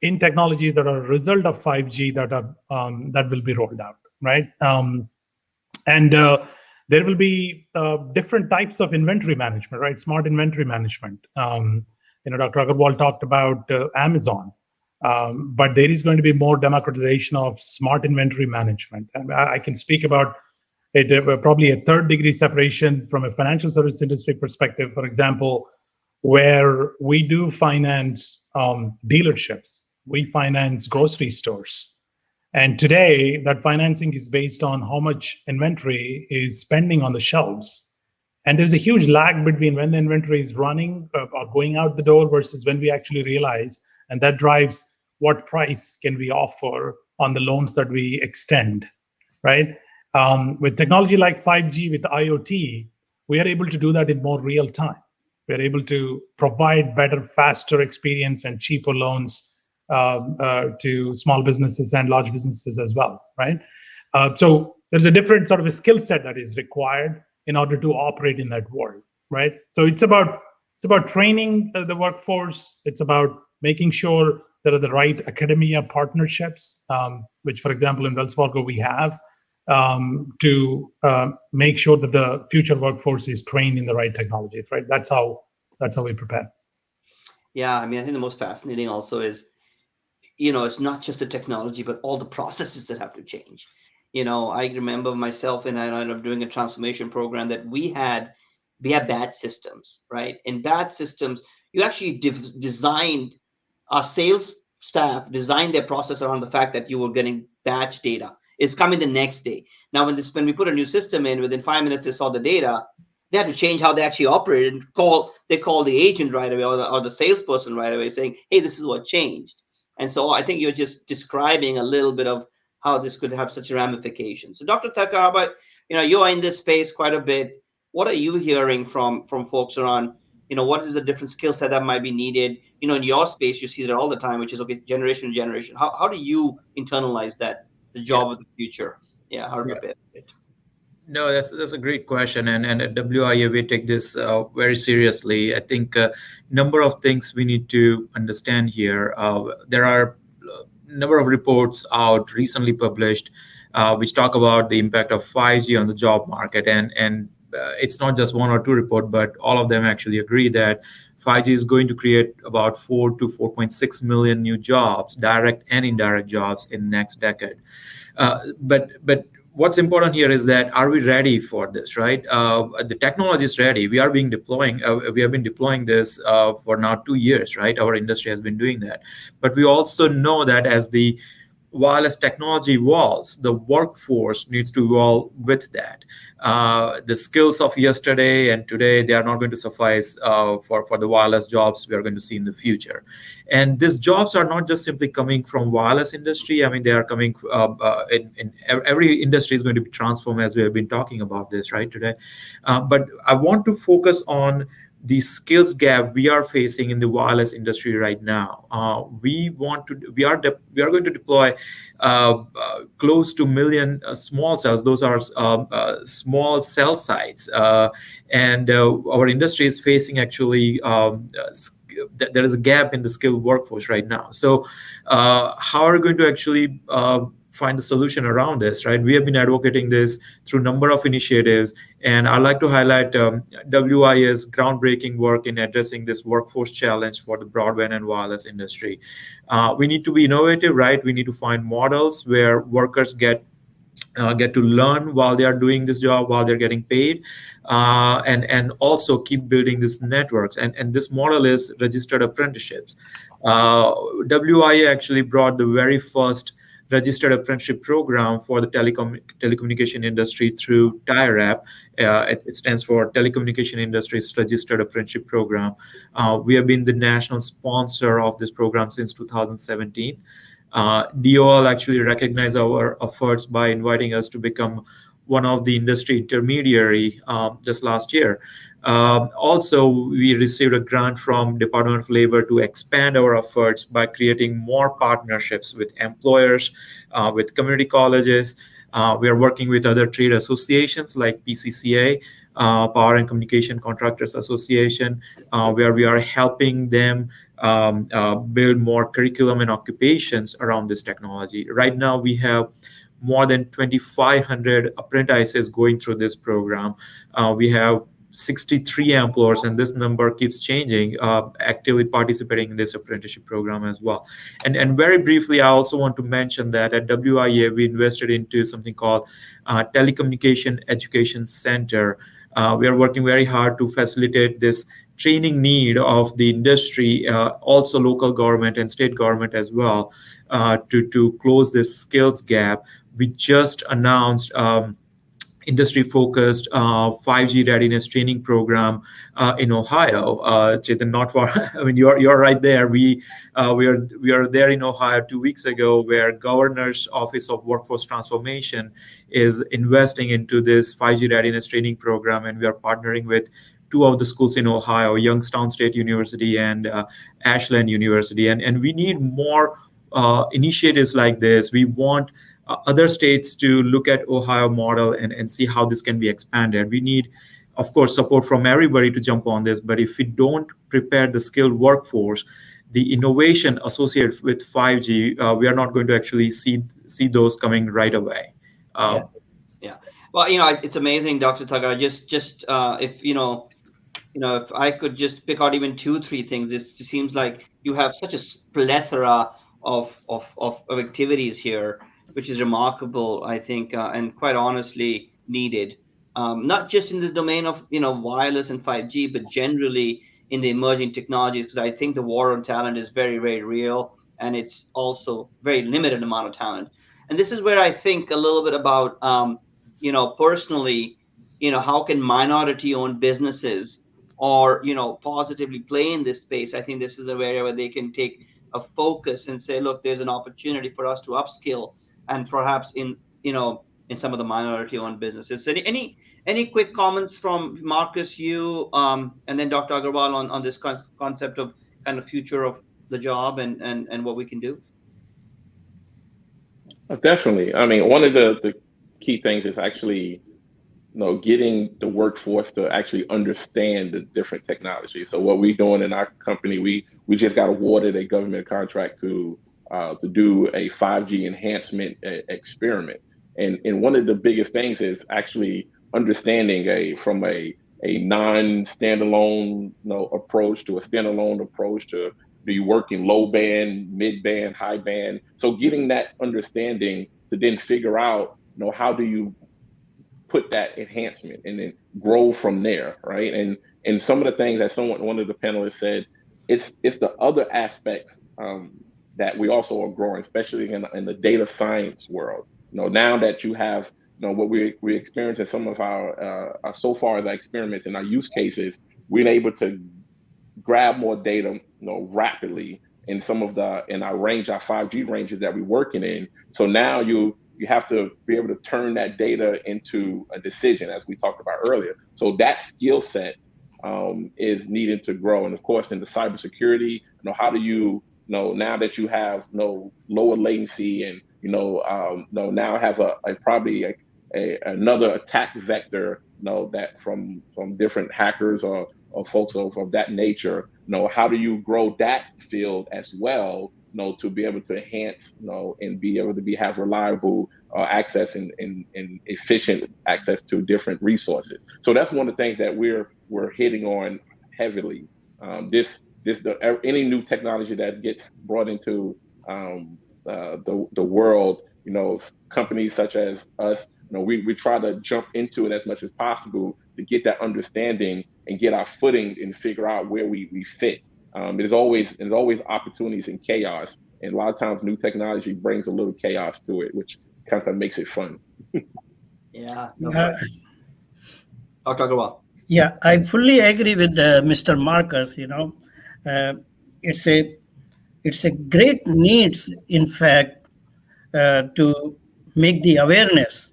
in technologies that are a result of 5G that are that will be rolled out, right? And there will be different types of inventory management, right? Smart inventory management. Dr. Agarwal talked about Amazon, but there is going to be more democratization of smart inventory management. And I can speak about it, probably a third-degree separation from a financial service industry perspective, for example, where we do finance dealerships, we finance grocery stores. And today, that financing is based on how much inventory is spending on the shelves. And there's a huge lag between when the inventory is running or going out the door versus when we actually realize, and that drives what price can we offer on the loans that we extend, right? With technology like 5G, with IoT, we are able to do that in more real time. We're able to provide better, faster experience and cheaper loans to small businesses and large businesses as well, right? So there's a different sort of a skill set that is required in order to operate in that world, right? So it's about training the workforce. It's about making sure there are the right academia partnerships, which, for example, in Wells Fargo we have, to make sure that the future workforce is trained in the right technologies, right? That's how we prepare. Yeah, I mean, I think the most fascinating also is, it's not just the technology, but all the processes that have to change. I remember myself, and I ended up doing a transformation program that we had bad systems, right? In bad systems, you actually designed, our sales staff designed their process around the fact that you were getting batch data. It's coming the next day. Now, when we put a new system in, within 5 minutes they saw the data, they had to change how they actually operated. They call the agent right away, or the salesperson right away, saying, "Hey, this is what changed." And so I think you're just describing a little bit of how this could have such ramifications. So, Dr. Thakkar, how about, you are in this space quite a bit. What are you hearing from folks around? What is the different skill set that might be needed? In your space, you see that all the time, which is okay, generation to generation. How do you internalize that? The job of the future. Yeah, how to prepare it. No, that's a great question, and at WIA we take this very seriously. I think a number of things we need to understand here. There are a number of reports out recently published which talk about the impact of 5G on the job market, and it's not just one or two reports, but all of them actually agree that 5G is going to create about 4 to 4.6 million new jobs, direct and indirect jobs, in next decade. But what's important here is that, are we ready for this, right? The technology is ready. We have been deploying this for now 2 years, right? Our industry has been doing that. But we also know that as the wireless technology evolves, the workforce needs to evolve with that. The skills of yesterday and today, they are not going to suffice for the wireless jobs we are going to see in the future. And these jobs are not just simply coming from wireless industry. I mean, they are coming in every industry is going to be transformed, as we have been talking about this right today. But I want to focus on the skills gap we are facing in the wireless industry right now. We are going to deploy close to 1 million small cells. Those are small cell sites, and our industry is facing actually there is a gap in the skilled workforce right now. So how are we going to actually find a solution around this, right? We have been advocating this through a number of initiatives, and I'd like to highlight WIA's groundbreaking work in addressing this workforce challenge for the broadband and wireless industry. We need to be innovative, right? We need to find models where workers get to learn while they are doing this job, while they're getting paid, and also keep building these networks. And this model is registered apprenticeships. WIA actually brought the very first registered apprenticeship program for the telecommunication industry through TIRAP. It stands for Telecommunication Industries Registered Apprenticeship Program. We have been the national sponsor of this program since 2017. DOL actually recognized our efforts by inviting us to become one of the industry intermediary just last year. Also, we received a grant from Department of Labor to expand our efforts by creating more partnerships with employers, with community colleges. We are working with other trade associations like PCCA, Power and Communication Contractors Association, where we are helping them build more curriculum and occupations around this technology. Right now, we have more than 2,500 apprentices going through this program. We have 63 employers, and this number keeps changing, actively participating in this apprenticeship program as well. And very briefly, I also want to mention that at WIA, we invested into something called Telecommunication Education Center. We are working very hard to facilitate this training need of the industry, also local government and state government as well, to close this skills gap. We just announced industry-focused 5G readiness training program in Ohio. Chetan, not far. I mean, you're right there. We are there in Ohio 2 weeks ago, where Governor's Office of Workforce Transformation is investing into this 5G readiness training program, and we are partnering with two of the schools in Ohio, Youngstown State University and Ashland University, and we need more initiatives like this. We want other states to look at Ohio model and see how this can be expanded. We need, of course, support from everybody to jump on this, but if we don't prepare the skilled workforce, the innovation associated with 5G, we are not going to actually see those coming right away. Yeah. Well, it's amazing, Dr. Thakkar. Just if if I could just pick out even 2-3 things, it seems like you have such a plethora of activities here, which is remarkable, I think, and quite honestly needed, not just in the domain of wireless and 5G, but generally in the emerging technologies, because I think the war on talent is very, very real, and it's also very limited amount of talent. And this is where I think a little bit about, personally, how can minority-owned businesses or positively play in this space. I think this is an area where they can take a focus and say, look, there's an opportunity for us to upskill, and perhaps in some of the minority-owned businesses. So any quick comments from Marcus, you, and then Dr. Agarwal on this concept of kind of future of the job and what we can do? Definitely. I mean, one of the key things is actually getting the workforce to actually understand the different technologies. So what we're doing in our company, we just got awarded a government contract to do a 5G enhancement experiment. And one of the biggest things is actually understanding from a non-standalone approach to a standalone approach to, do you work in low band, mid band, high band? So getting that understanding to then figure out, how do you put that enhancement and then grow from there, right? And some of the things that one of the panelists said, it's the other aspects that we also are growing, especially in the data science world. Now that you have, what we experience in some of our so far the experiments and our use cases, we're able to grab more data, rapidly in our range, our 5G ranges that we're working in. So now you have to be able to turn that data into a decision, as we talked about earlier. So that skill set is needed to grow. And of course, in the cybersecurity, how do you now that you have lower latency and now have probably another attack vector, that from different hackers or folks of that nature, how do you grow that field as well, to be able to enhance, and be able to have reliable access and efficient access to different resources. So that's one of the things that we're hitting on heavily. Any new technology that gets brought into the world, companies such as us, we try to jump into it as much as possible to get that understanding and get our footing and figure out where we fit. There's always opportunities in chaos, and a lot of times new technology brings a little chaos to it, which kind of makes it fun. Yeah, no question. Dr. Agarwal. Yeah, I fully agree with Mr. Marcus. It's a great need, in fact, to make the awareness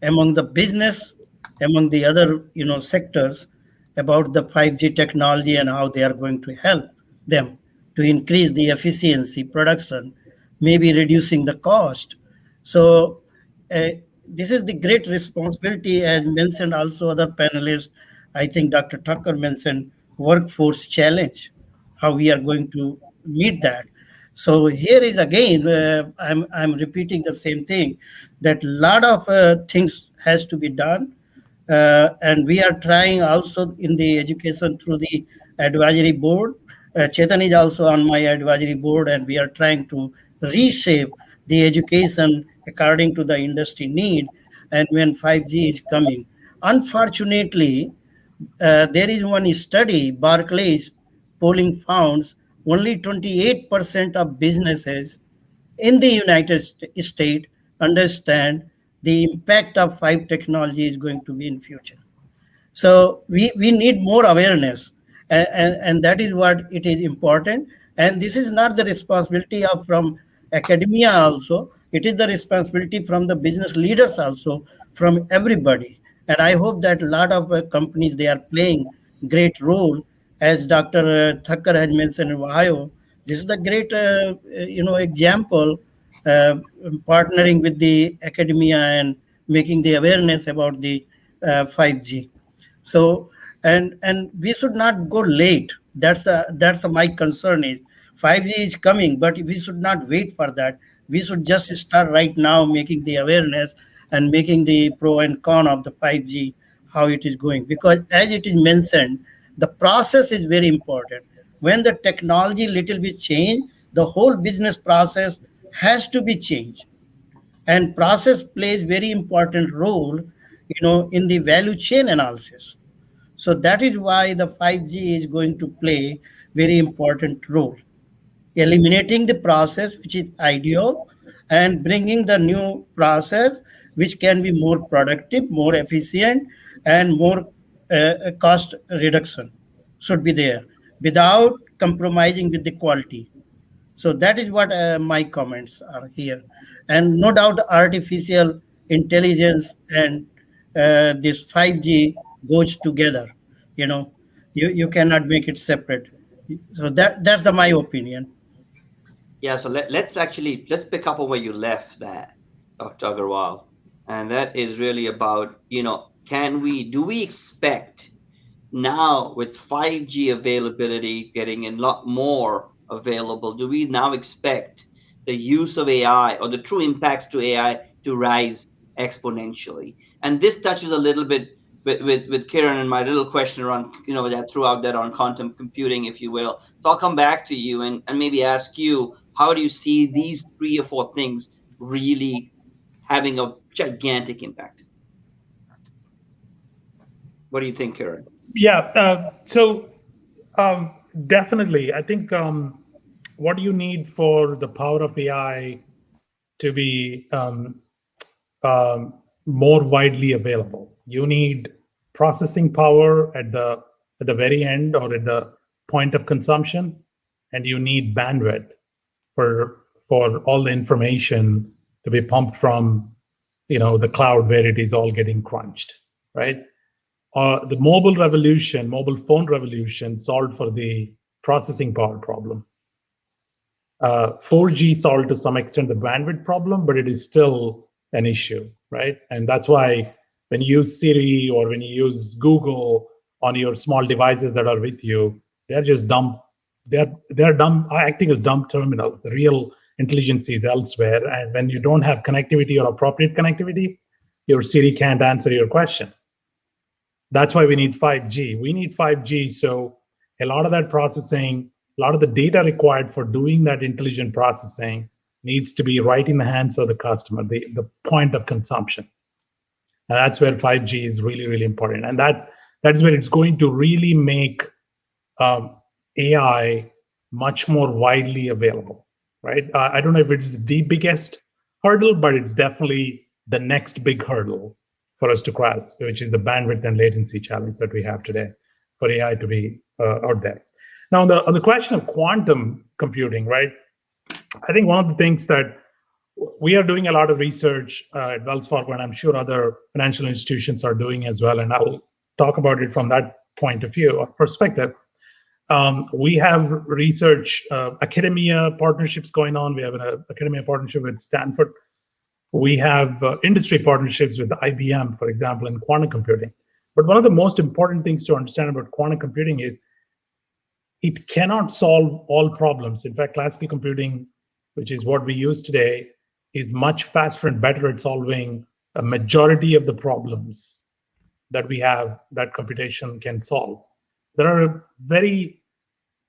among the business, among the other sectors about the 5G technology and how they are going to help them to increase the efficiency, production, maybe reducing the cost. So this is the great responsibility, as mentioned also other panelists. I think Dr. Tucker mentioned workforce challenge, how we are going to meet that. So here is again, I'm repeating the same thing, that a lot of things has to be done, and we are trying also in the education through the advisory board. Chetan is also on my advisory board, and we are trying to reshape the education according to the industry need. And when 5G is coming, unfortunately, there is one study, Barclays polling found only 28% of businesses in the United States understand the impact of 5 technology is going to be in future. So we need more awareness, and that is what it is important. And this is not the responsibility of from academia also. It is the responsibility from the business leaders also, from everybody. And I hope that a lot of companies, they are playing great role, as Dr. Thakkar has mentioned in Ohio. This is the great example, partnering with the academia and making the awareness about the 5G. So and we should not go late. That's my concern is 5G is coming, but we should not wait for that. We should just start right now, making the awareness and making the pro and con of the 5G, how it is going. Because as it is mentioned, the process is very important. When the technology little bit change, the whole business process has to be changed. And process plays very important role, in the value chain analysis. So that is why the 5G is going to play very important role, eliminating the process which is ideal and bringing the new process which can be more productive, more efficient, and more cost reduction should be there without compromising with the quality. So that is what my comments are here. And no doubt artificial intelligence and this 5G goes together. You cannot make it separate. So that's my opinion. Yeah, so let's pick up on where you left that, Dr. Agarwal. And that is really about, do we expect now with 5G availability getting a lot more available, do we now expect the use of AI or the true impacts to AI to rise exponentially? And this touches a little bit with Kiran and my little question around, that throughout that on quantum computing, if you will. So I'll come back to you and maybe ask you, how do you see these 3 or 4 things really having a gigantic impact? What do you think, Kiran? Yeah, so definitely, I think what you need for the power of AI to be more widely available, you need processing power at the very end or at the point of consumption, and you need bandwidth for all the information to be pumped from the cloud where it is all getting crunched, right? The mobile phone revolution solved for the processing power problem. 4G solved to some extent the bandwidth problem, but it is still an issue, right? And that's why when you use Siri or when you use Google on your small devices that are with you, they're just dumb. They're dumb, acting as dumb terminals. The real intelligence is elsewhere. And when you don't have connectivity or appropriate connectivity, your Siri can't answer your questions. That's why we need 5G. We need 5G so a lot of that processing, a lot of the data required for doing that intelligent processing needs to be right in the hands of the customer, the point of consumption. And that's where 5G is really, really important. And that's where it's going to really make AI much more widely available, right? I don't know if it's the biggest hurdle, but it's definitely the next big hurdle for us to cross, which is the bandwidth and latency challenge that we have today for AI to be out there. Now, on the question of quantum computing, right? I think one of the things that we are doing a lot of research at Wells Fargo, and I'm sure other financial institutions are doing as well, and I'll talk about it from that point of view or perspective. We have research academia partnerships going on. We have an academia partnership with Stanford. We have industry partnerships with IBM, for example, in quantum computing. But one of the most important things to understand about quantum computing is it cannot solve all problems. In fact, classical computing, which is what we use today, is much faster and better at solving a majority of the problems that we have that computation can solve. There are a very,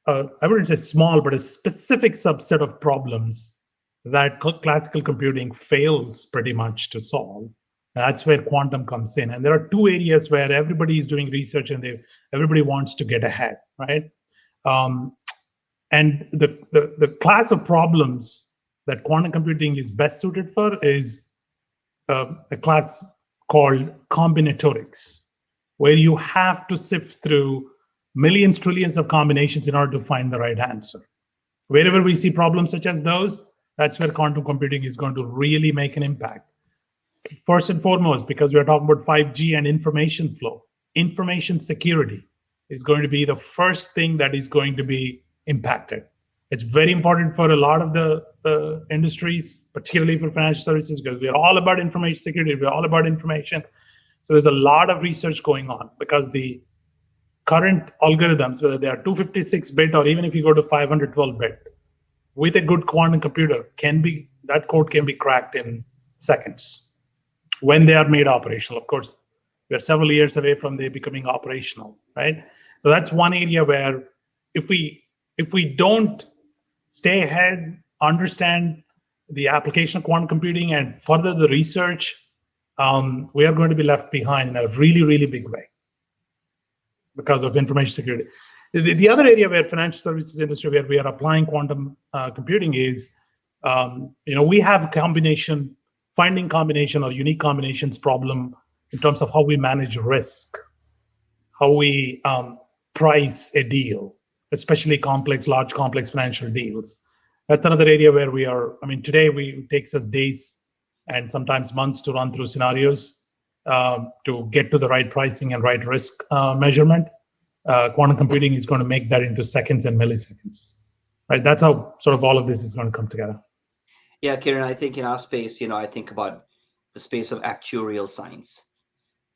I wouldn't say small, but a specific subset of problems that classical computing fails pretty much to solve. That's where quantum comes in. And there are two areas where everybody is doing research and everybody wants to get ahead, right? And the class of problems that quantum computing is best suited for is a class called combinatorics, where you have to sift through millions, trillions of combinations in order to find the right answer. Wherever we see problems such as those, that's where quantum computing is going to really make an impact. First and foremost, because we're talking about 5G and information flow, information security is going to be the first thing that is going to be impacted. It's very important for a lot of the industries, particularly for financial services, because we're all about information security, we're all about information. So there's a lot of research going on because the current algorithms, whether they are 256-bit or even if you go to 512-bit, with a good quantum computer, that code can be cracked in seconds when they are made operational. Of course, we're several years away from they becoming operational, right? So that's one area where if we don't stay ahead, understand the application of quantum computing and further the research, we are going to be left behind in a really, really big way because of information security. The other area where financial services industry, where we are applying quantum computing is, we have finding combination or unique combinations problem in terms of how we manage risk, how we price a deal, especially large complex financial deals. That's another area where we are, today it takes us days and sometimes months to run through scenarios to get to the right pricing and right risk measurement. Quantum computing is going to make that into seconds and milliseconds, right? That's how sort of all of this is going to come together. Yeah, Kiran, I think in our space, I think about the space of actuarial science.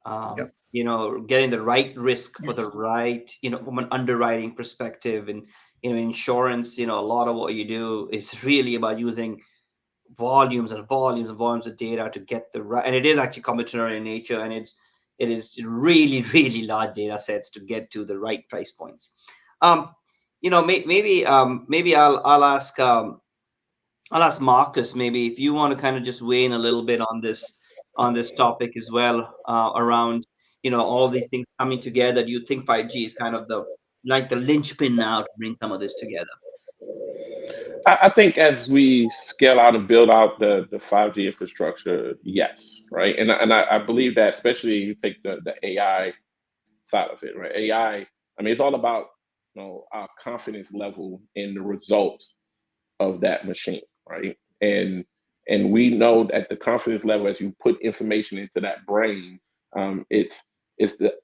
Yep. Getting the right risk for the right, from an underwriting perspective, and insurance, a lot of what you do is really about using volumes and volumes and volumes of data to get the right, and it is actually combinatorial in nature, and it is really, really large data sets to get to the right price points. Maybe I'll ask Marcus, maybe if you want to kind of just weigh in a little bit on this topic as well, around all these things coming together. Do you think 5G is kind of the linchpin now to bring some of this together? I think as we scale out and build out the 5G infrastructure, yes, right? And I believe that, especially you take the AI side of it, right? AI, it's all about our confidence level in the results of that machine, right? And we know that the confidence level, as you put information into that brain, it's the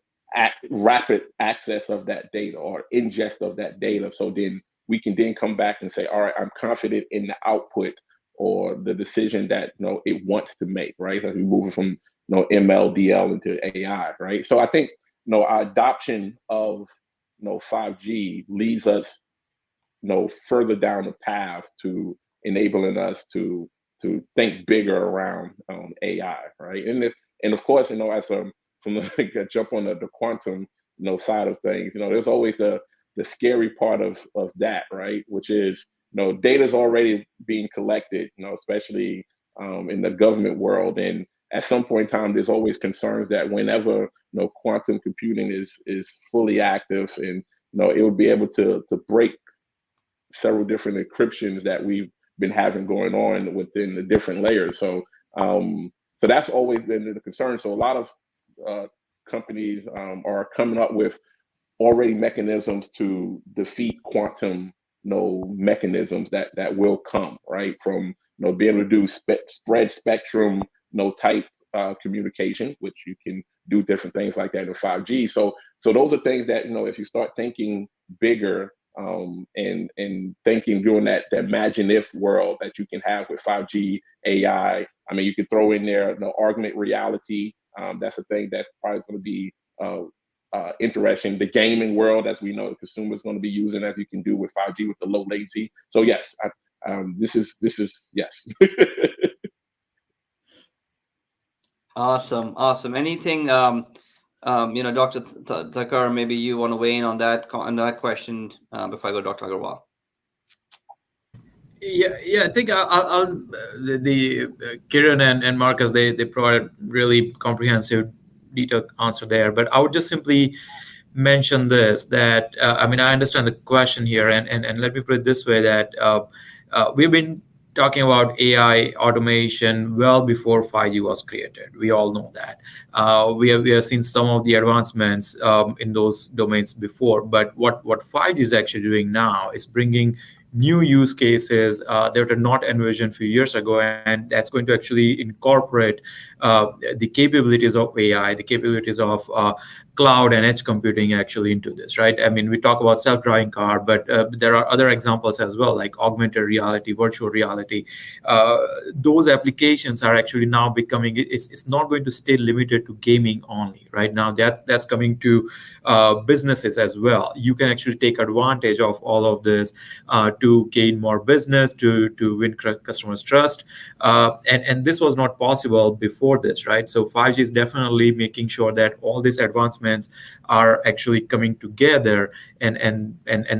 rapid access of that data or ingest of that data. So then we can then come back and say, all right, I'm confident in the output or the decision that it wants to make, right? As we move from ML, DL into AI, right? So I think our adoption of 5G leads us further down the path to enabling us to think bigger around AI, right? And of course, as jump on the quantum side of things, there's always the scary part of that, right? Which is data is already being collected, especially in the government world, and at some point in time, there's always concerns that whenever quantum computing is fully active, and it would be able to break several different encryptions that we've been having going on within the different layers. So so that's always been the concern. So a lot of companies are coming up with already mechanisms to defeat quantum mechanisms that will come, right, from being able to do spread spectrum type communication, which you can do different things like that in 5G. So those are things that if you start thinking bigger and thinking during that imagine if world that you can have with 5G AI. I mean, you could throw in there augmented reality. That's a thing that's probably going to be interesting. The gaming world, as we know, the consumer is going to be using, as you can do with 5G with the low latency. So yes, this is yes. Awesome. Anything, Dr. Thakkar, maybe you want to weigh in on that question before I go to Dr. Agarwal? Yeah. I think the Kiran and Marcus, they provided really comprehensive, detailed answer there. But I would just simply mention this, that I mean, I understand the question here, and let me put it this way, that we've been talking about AI automation well before 5G was created. We all know that. We have seen some of the advancements in those domains before, but what 5G is actually doing now is bringing new use cases that were not envisioned a few years ago, and that's going to actually incorporate the capabilities of AI, the capabilities of cloud and edge computing actually into this, right? I mean, we talk about self-driving car, but there are other examples as well, like augmented reality, virtual reality. Those applications are actually now becoming, it's not going to stay limited to gaming only, right? Now that's coming to businesses as well. You can actually take advantage of all of this to gain more business, to win customers' trust. And this was not possible before this, right? So 5G is definitely making sure that all these advancements are actually coming together, and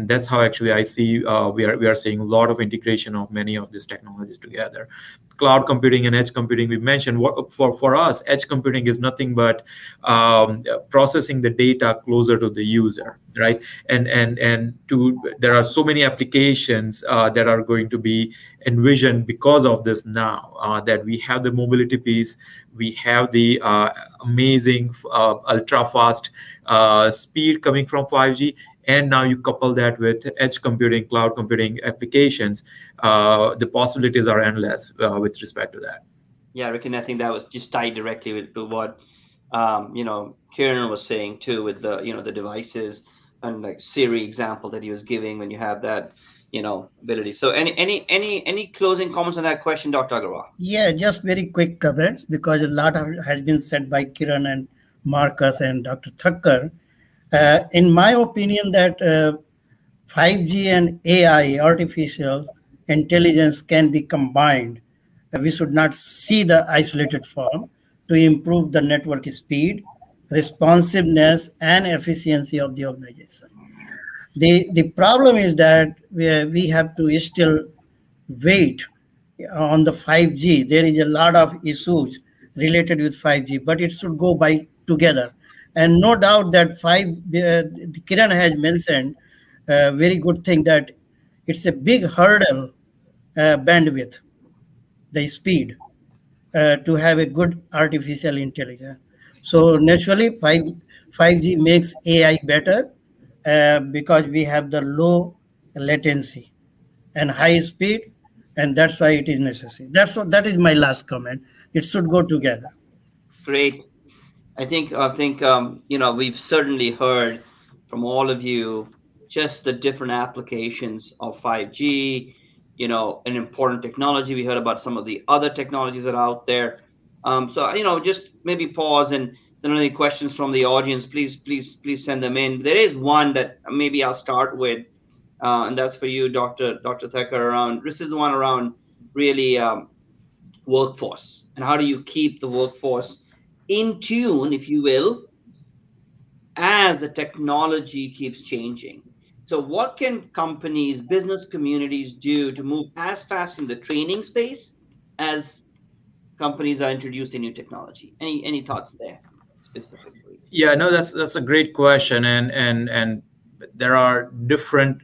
that's how actually I see we are seeing a lot of integration of many of these technologies together. Cloud computing and edge computing, we mentioned. For us, edge computing is nothing but processing the data closer to the user, right? And there are so many applications that are going to be envisioned because of this now, that we have the mobility piece, we have the amazing ultra fast speed coming from 5G, and now you couple that with edge computing, cloud computing applications, the possibilities are endless with respect to that. Yeah, Rick, and I think that was just tied directly to what Kiran was saying too, with the the devices and like Siri example that he was giving, when you have that ability. So any closing comments on that question, Dr. Agarwal? Yeah, just very quick comments, because a lot has been said by Kiran and Marcus and Dr. Thakkar. In my opinion, that 5G and AI, artificial intelligence, can be combined. We should not see the isolated form to improve the network speed, responsiveness, and efficiency of the organization. The problem is that we have to still wait on the 5G. There is a lot of issues related with 5G, but it should go by together. And no doubt that Kiran has mentioned a very good thing, that it's a big hurdle, bandwidth, the speed, to have a good artificial intelligence. So naturally, 5G makes AI better because we have the low latency and high speed, and that's why it is necessary. That is my last comment. It should go together. Great. I think we've certainly heard from all of you just the different applications of 5G, an important technology. We heard about some of the other technologies that are out there. So just maybe pause, and then any questions from the audience, please send them in. There is one that maybe I'll start with, and that's for you, Dr. Thakkar. This is the one around really workforce, and how do you keep the workforce in tune, if you will, as the technology keeps changing. So what can companies, business communities do to move as fast in the training space as companies are introducing new technology? Any thoughts there specifically? Yeah, no, that's a great question, and there are different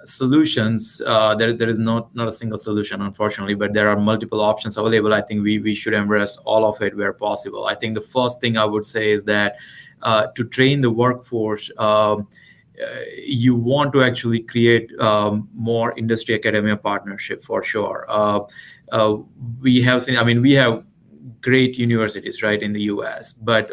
solutions. There is not a single solution, unfortunately, but there are multiple options available. I think we should embrace all of it where possible. I think the first thing I would say is that to train the workforce, you want to actually create more industry academia partnership for sure. We have seen, I mean, we have great universities, right, in the US, but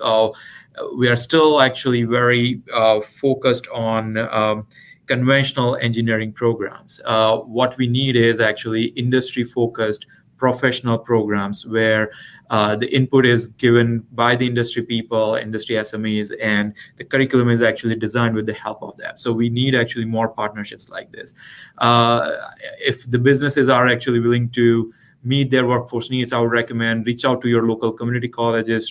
we are still actually very focused on conventional engineering programs. What we need is actually industry-focused professional programs where the input is given by the industry people, industry SMEs, and the curriculum is actually designed with the help of them. So we need actually more partnerships like this. If the businesses are actually willing to meet their workforce needs, I would recommend reach out to your local community colleges,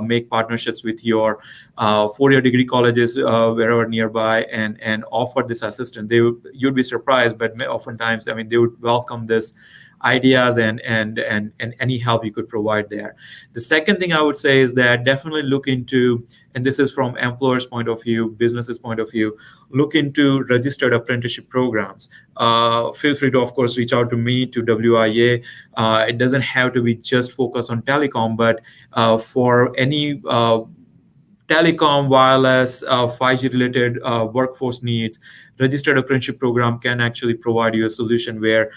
make partnerships with your four-year degree colleges wherever nearby, and offer this assistance. You'd be surprised, but oftentimes, I mean, they would welcome this ideas and any help you could provide there. The second thing I would say is that definitely look into, and this is from employers' point of view, businesses' point of view, look into registered apprenticeship programs. Feel free to, of course, reach out to me, to WIA. It doesn't have to be just focused on telecom, but for any telecom, wireless, 5G related workforce needs, registered apprenticeship program can actually provide you a solution where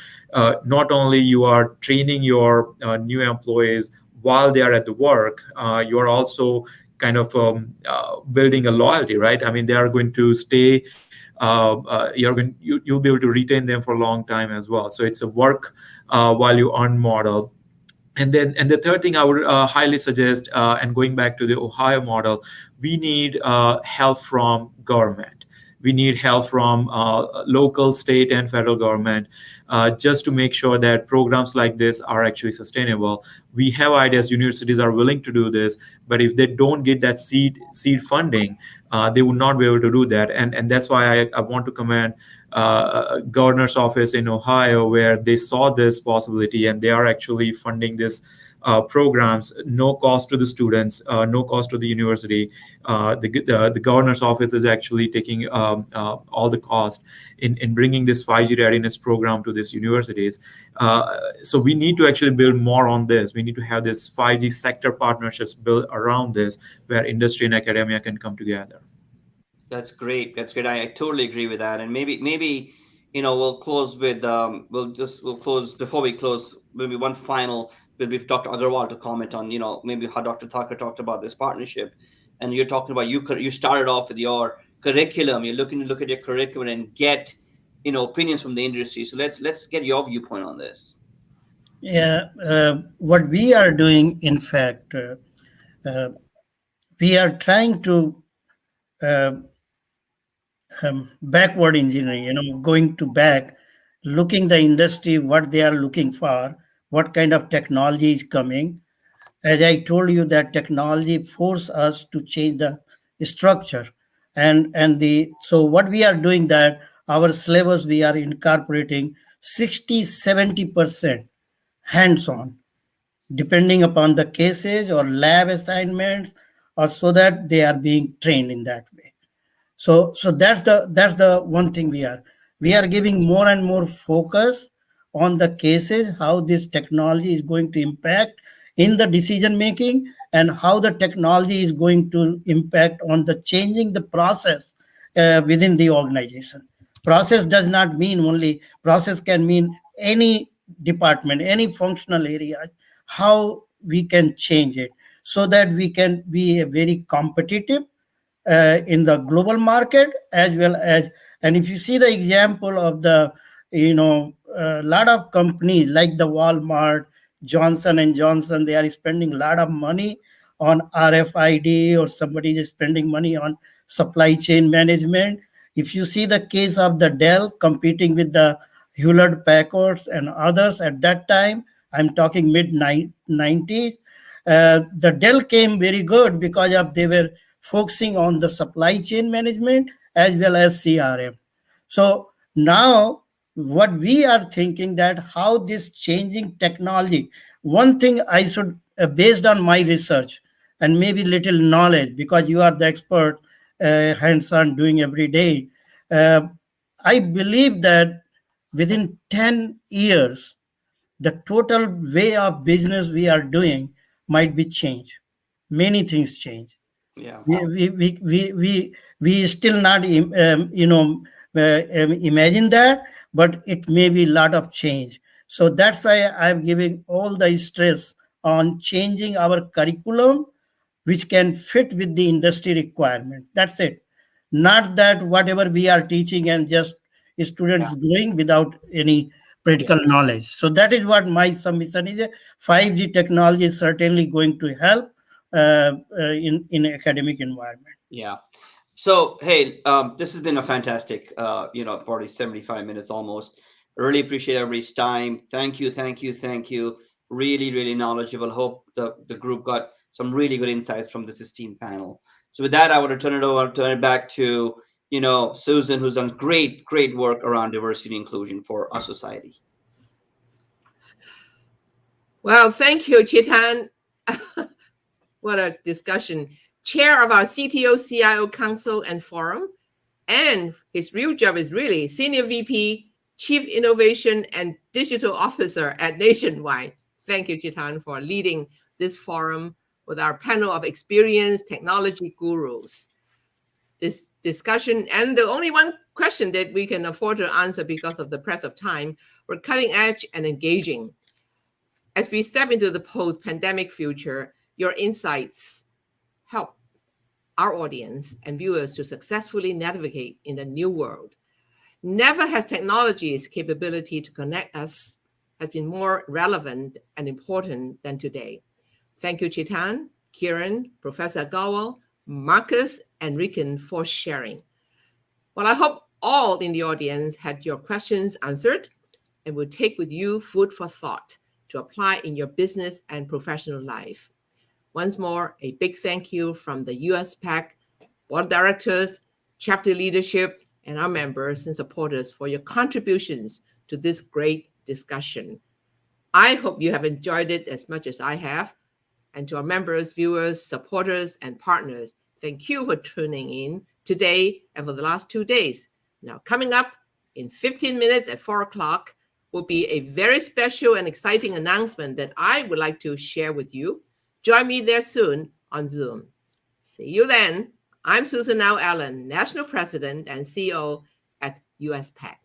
not only you are training your new employees while they are at the work, you are also kind of building a loyalty, right? I mean, they are going to stay. You'll be able to retain them for a long time as well. So it's a work while you earn model. And the third thing I would highly suggest, and going back to the Ohio model, we need help from government. We need help from local, state, and federal government just to make sure that programs like this are actually sustainable. We have ideas, universities are willing to do this, but if they don't get that seed funding, they would not be able to do that. And that's why I want to commend governor's office in Ohio, where they saw this possibility and they are actually funding this programs, no cost to the students, no cost to the university. The governor's office is actually taking all the cost in bringing this 5G readiness program to these universities. So we need to actually build more on this. We need to have this 5G sector partnerships built around this, where industry and academia can come together. That's great. That's great. I totally agree with that. And maybe we'll close with we'll close before we close. Maybe one final. We've Dr. Agarwal to comment on maybe how Dr. Thakur talked about this partnership, and you're talking about you started off with your curriculum. You're looking to look at your curriculum and get opinions from the industry. So let's get your viewpoint on this. Yeah, what we are doing, in fact, we are trying to backward engineering, going to back, looking the industry, what they are looking for, what kind of technology is coming. As I told you, that technology force us to change the structure. So what we are doing, that our syllabus, we are incorporating 60-70% hands-on, depending upon the cases or lab assignments, or so that they are being trained in that way. So that's the one thing we are giving more and more focus on the cases, how this technology is going to impact in the decision making, and how the technology is going to impact on the changing the process within the organization. Process does not mean only process, can mean any department, any functional area, how we can change it so that we can be very competitive in the global market, as well as, and if you see the example of the lot of companies like the Walmart, Johnson and Johnson, they are spending a lot of money on RFID, or somebody is spending money on supply chain management. If you see the case of the Dell competing with the Hewlett Packards and others at that time, I'm talking mid-90s, the Dell came very good because of they were focusing on the supply chain management as well as CRM. So now what we are thinking, that how this changing technology, one thing I should, based on my research and maybe little knowledge, because you are the expert, hands-on doing every day, I believe that within 10 years, the total way of business we are doing might be changed. Many things change. Yeah. We still not imagine that, but it may be a lot of change. So that's why I'm giving all the stress on changing our curriculum, which can fit with the industry requirement. That's it. Not that whatever we are teaching and just students going without any practical knowledge. So that is what my submission is. 5G technology is certainly going to help in academic environment. Yeah. So, hey, this has been a fantastic, 40, 75 minutes almost. Really appreciate everybody's time. Thank you. Really, really knowledgeable. Hope the group got some really good insights from this esteemed panel. So with that, I want to turn it back to, Susan, who's done great work around diversity and inclusion for our society. Well, thank you, Chetan. What a discussion. Chair of our CTO CIO Council and Forum. And his real job is really Senior VP, Chief Innovation and Digital Officer at Nationwide. Thank you, Chetan, for leading this forum with our panel of experienced technology gurus. This discussion, and the only one question that we can afford to answer because of the press of time, were cutting edge and engaging. As we step into the post-pandemic future, your insights help our audience and viewers to successfully navigate in the new world. Never has technology's capability to connect us has been more relevant and important than today. Thank you, Chetan, Kiran, Professor Gawal, Marcus, and Rikin for sharing. Well, I hope all in the audience had your questions answered and will take with you food for thought to apply in your business and professional life. Once more, a big thank you from the USPAACC board of directors, chapter leadership, and our members and supporters for your contributions to this great discussion. I hope you have enjoyed it as much as I have. And to our members, viewers, supporters, and partners, thank you for tuning in today and for the last 2 days. Now, coming up in 15 minutes at 4 o'clock will be a very special and exciting announcement that I would like to share with you. Join me there soon on Zoom. See you then. I'm Susan Allen, National President and CEO at USPAACC.